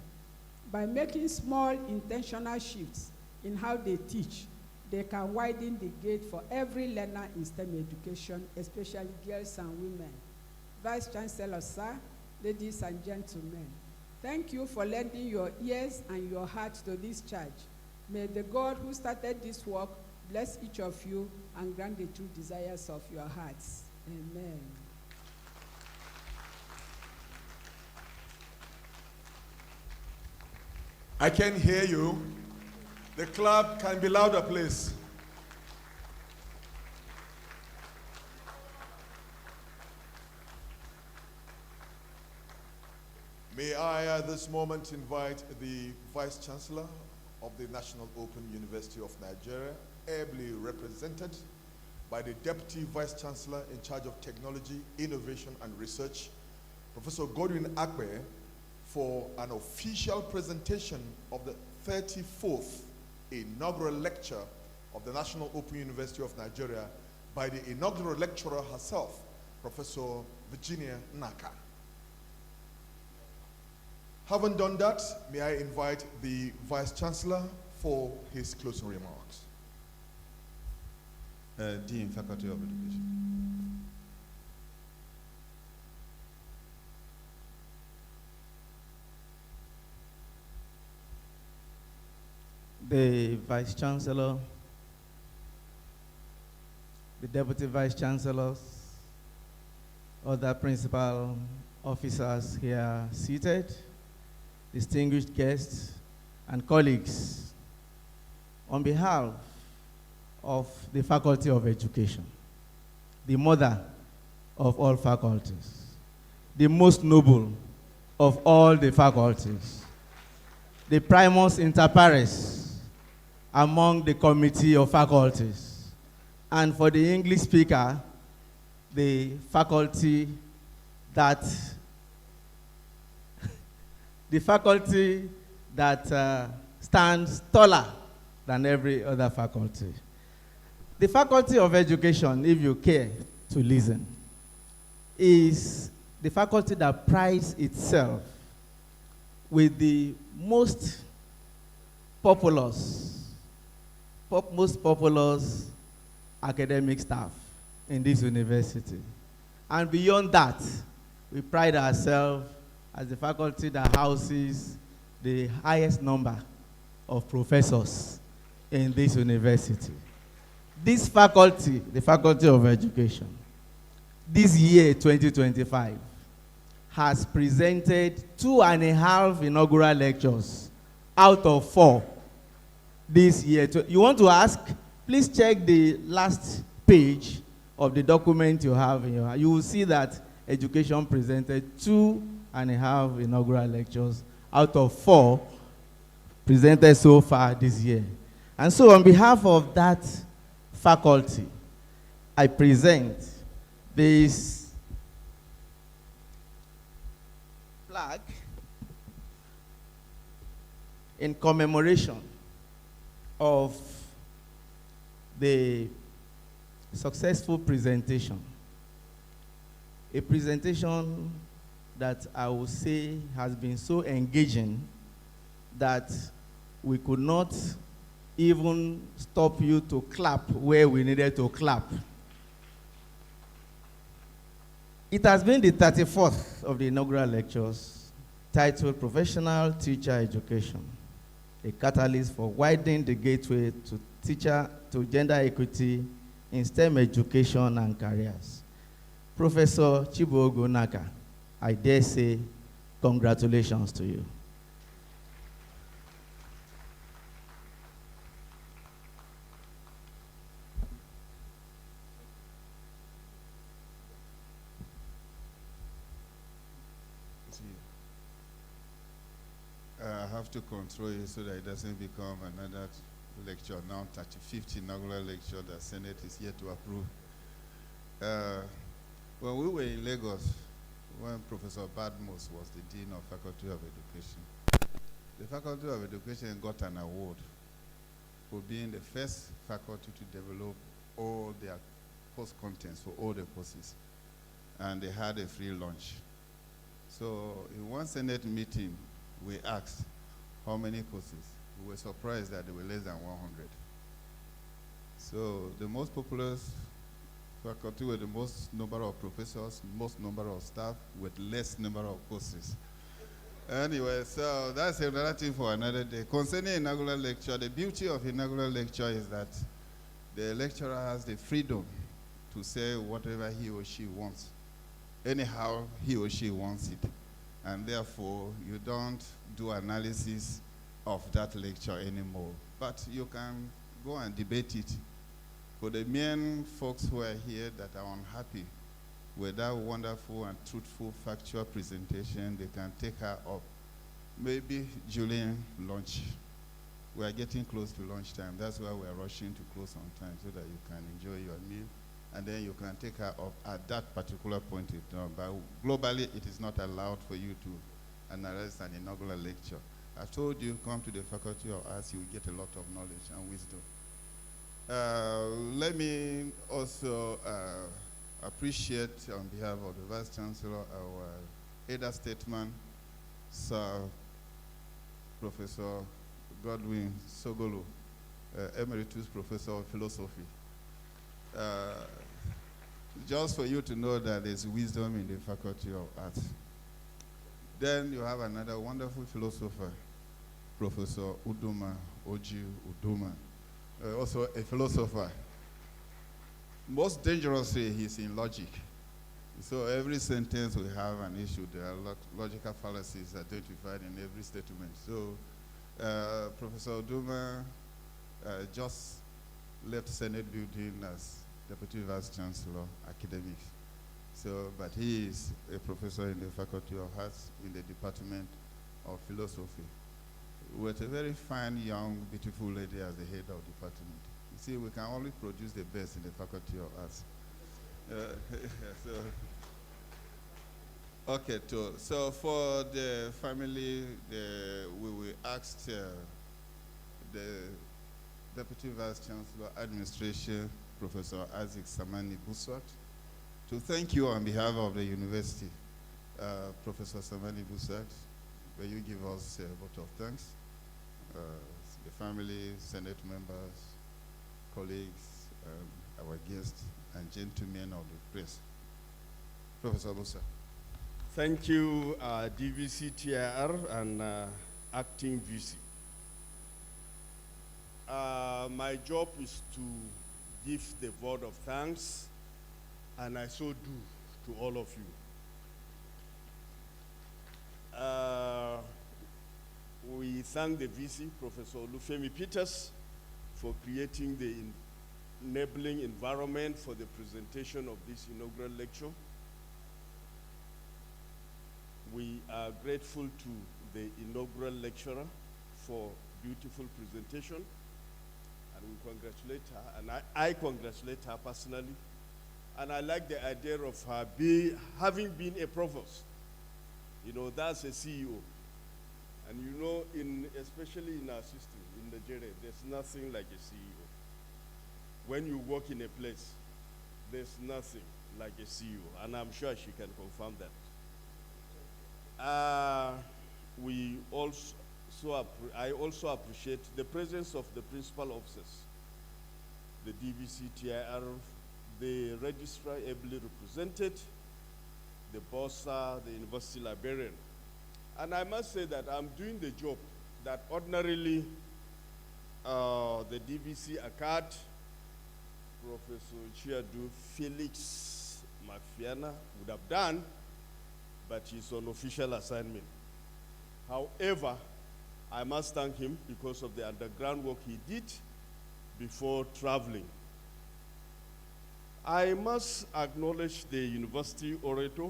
By making small intentional shifts in how they teach, they can widen the gate for every learner in STEM education, especially girls and women. Vice Chancellor, sir, ladies and gentlemen, thank you for lending your ears and your heart to this charge. May the God who started this work bless each of you and grant the true desires of your hearts. Amen. I can hear you. The clap can be louder, please. May I at this moment invite the Vice Chancellor of the National Open University of Nigeria, ably represented by the Deputy Vice Chancellor in charge of Technology, Innovation and Research, Professor Godwin Akpe, for an official presentation of the 34th Inaugural Lecture of the National Open University of Nigeria by the inaugural lecturer herself, Professor Virginia Nnaka. Having done that, may I invite the Vice Chancellor for his closing remarks. Dean, Faculty of Education. The Vice Chancellor, the Deputy Vice Chancellors, other principal officers here seated, distinguished guests and colleagues, on behalf of the Faculty of Education, the mother of all faculties, the most noble of all the faculties, the primus inter pares among the committee of faculties, and for the English speaker, the faculty that stands taller than every other faculty. The Faculty of Education, if you care to listen, is the faculty that prides itself with the most populous academic staff in this university. And beyond that, we pride ourselves as the faculty that houses the highest number of professors in this university. This faculty, the Faculty of Education, this year, 2025, has presented 2.5 inaugural lectures out of 4 this year. You want to ask? Please check the last page of the document you have in your hand. You will see that Education presented 2.5 inaugural lectures out of 4 presented so far this year. And so on behalf of that faculty, I present this flag in commemoration of the successful presentation. A presentation that I would say has been so engaging that we could not even stop you to clap where we needed to clap. It has been the 34th of the inaugural lectures, titled Professional Teacher Education, a catalyst for widening the gateway to gender equity in STEM education and careers. Professor Chibuogwu Nnaka, I dare say, congratulations to you. I have to control it so that it doesn't become another lecture, now 35th inaugural lecture that Senate is yet to approve. When we were in Lagos, when Professor Badmus was the Dean of Faculty of Education, the Faculty of Education got an award for being the first faculty to develop all their course contents for all the courses. And they had a free lunch. So in one Senate meeting, we asked how many courses. We were surprised that there were less than 100. So the most populous faculty with the most number of professors, most number of staff, with less number of courses. Anyway, so that's another thing for another day. Concerning inaugural lecture, the beauty of inaugural lecture is that the lecturer has the freedom to say whatever he or she wants, anyhow he or she wants it. And therefore, you don't do analysis of that lecture anymore. But you can go and debate it. For the main folks who are here that are unhappy with that wonderful and truthful factual presentation, they can take her up. Maybe during lunch. We are getting close to lunchtime. That's why we are rushing to close on time so that you can enjoy your meal. And then you can take her up at that particular point in time. But globally, it is not allowed for you to analyze an inaugural lecture. I told you, come to the Faculty of Arts, you will get a lot of knowledge and wisdom. Let me also appreciate, on behalf of the Vice Chancellor, our elder statesman, Sir Professor Godwin Sogolo, Emeritus Professor of Philosophy. Just for you to know that there's wisdom in the Faculty of Arts. Then you have another wonderful philosopher, Professor Udoma Oji Udoma, also a philosopher. Most dangerously, he's in logic. So every sentence we have an issue. There are logical fallacies identified in every statement. So Professor Udoma just left Senate building as Deputy Vice Chancellor, Academics. So, but he is a professor in the Faculty of Arts in the Department of Philosophy. With a very fine, young, beautiful lady as the head of department. You see, we can only produce the best in the Faculty of Arts. Okay, so for the family, we asked the Deputy Vice Chancellor, Administration, Professor Isaac Samani Buswat, to thank you on behalf of the university. Professor Samani Buswat, will you give us a vote of thanks? The family, Senate members, colleagues, our guests, and gentlemen of the press. Professor Buswat. Thank you, DVC TIR and Acting VC. My job is to give the vote of thanks, and I so do to all of you. We thank the VC, Professor Olufemi Peters, for creating the enabling environment for the presentation of this inaugural lecture. We are grateful to the inaugural lecturer for beautiful presentation, and we congratulate her, and I congratulate her personally. And I like the idea of her having been a provost. You know, that's a CEO. And you know, especially in our system, in Nigeria, there's nothing like a CEO. When you work in a place, there's nothing like a CEO, and I'm sure she can confirm that. I also appreciate the presence of the principal officers, the DVC TIR, the registrar ably represented, the bursar, the university librarian. And I must say that I'm doing the job that ordinarily the DVC ACAD, Professor Chiadu Felix Mafiana would have done, but he's on official assignment. However, I must thank him because of the underground work he did before traveling. I must acknowledge the university orator.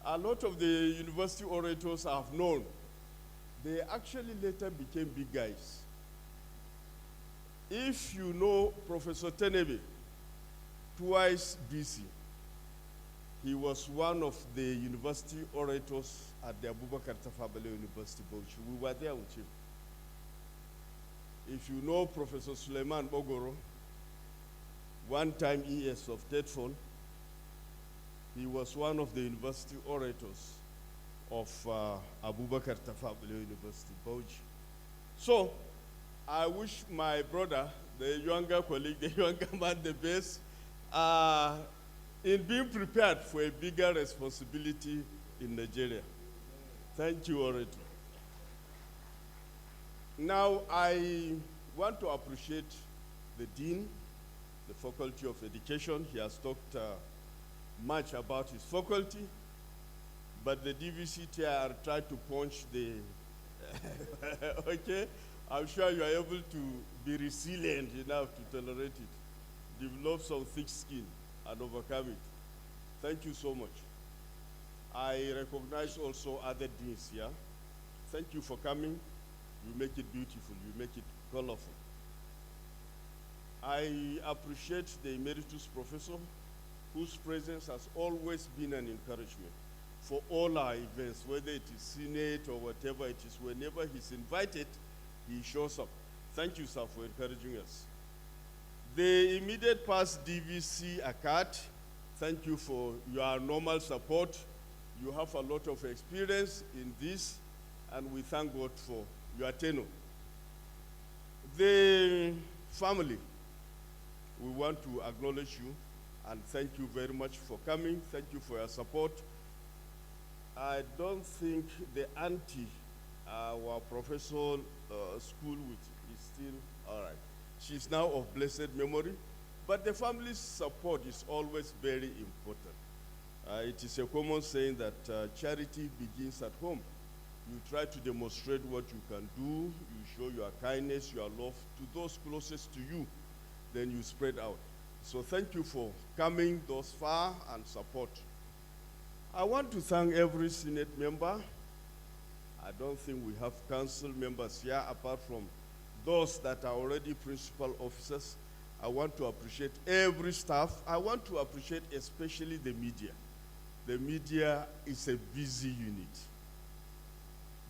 A lot of the university orators I've known, they actually later became big guys. If you know Professor Tenebe, twice BC, he was one of the university orators at the Abubakar Tafawa Balewa University, Bauchi. We were there with him. If you know Professor Suleiman Bogoro, one-time ES of TEDFON, he was one of the university orators of Abubakar Tafawa Balewa University, Bauchi. So, I wish my brother, the younger colleague, the younger man, the best, in being prepared for a bigger responsibility in Nigeria. Thank you, orator. Now, I want to appreciate the Dean, the Faculty of Education. He has talked much about his faculty, but the DVCTR tried to punch the, okay? I'm sure you are able to be resilient enough to tolerate it, develop some thick skin, and overcome it. Thank you so much. I recognize also other deans here. Thank you for coming. You make it beautiful, you make it colorful. I appreciate the emeritus professor whose presence has always been an encouragement for all our events, whether it is Senate or whatever it is. Whenever he's invited, he shows up. Thank you, sir, for encouraging us. The immediate past DVC ACAT, thank you for your normal support. You have a lot of experience in this, and we thank God for your tenure. The family, we want to acknowledge you and thank you very much for coming. Thank you for your support. I don't think the auntie, our professor school with is still all right. She's now of blessed memory, but the family's support is always very important. It is a common saying that charity begins at home. You try to demonstrate what you can do. You show your kindness, your love to those closest to you then you spread out. So thank you for coming thus far and support. I want to thank every Senate member. I don't think we have council members here apart from those that are already principal officers. I want to appreciate every staff. I want to appreciate especially the media. The media is a busy unit.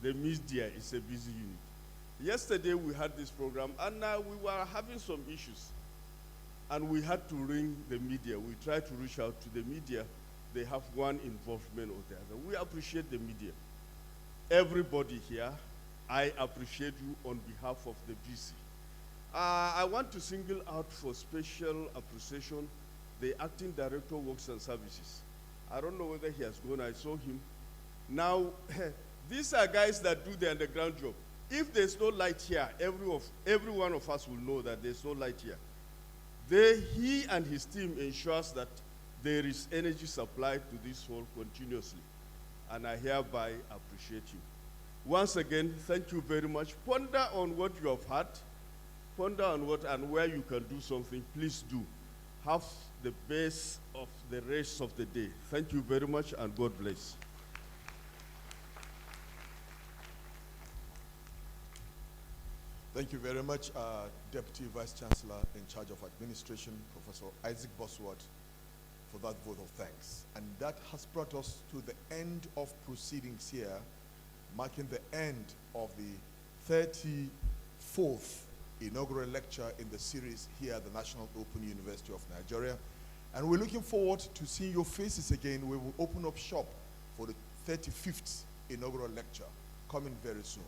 The media is a busy unit. Yesterday we had this program and we were having some issues. And we had to ring the media. We tried to reach out to the media. They have one involvement or the other. We appreciate the media. Everybody here, I appreciate you on behalf of the BC. I want to single out for special appreciation the Acting Director of Works and Services. I don't know whether he has gone. I saw him. Now, these are guys that do the underground job. If there's no light here, every one of us will know that there's no light here. He and his team ensures that there is energy supply to this hall continuously. And I hereby appreciate you. Once again, thank you very much. Ponder on what you have had. Ponder on what and where you can do something. Please do. Have the best of the rest of the day. Thank you very much and God bless. Thank you very much, Deputy Vice Chancellor in charge of Administration, Professor Isaac Bosworth, for that vote of thanks. And that has brought us to the end of proceedings here, marking the end of the 34th inaugural lecture in the series here at the National Open University of Nigeria. And we're looking forward to seeing your faces again. We will open up shop for the 35th inaugural lecture coming very soon.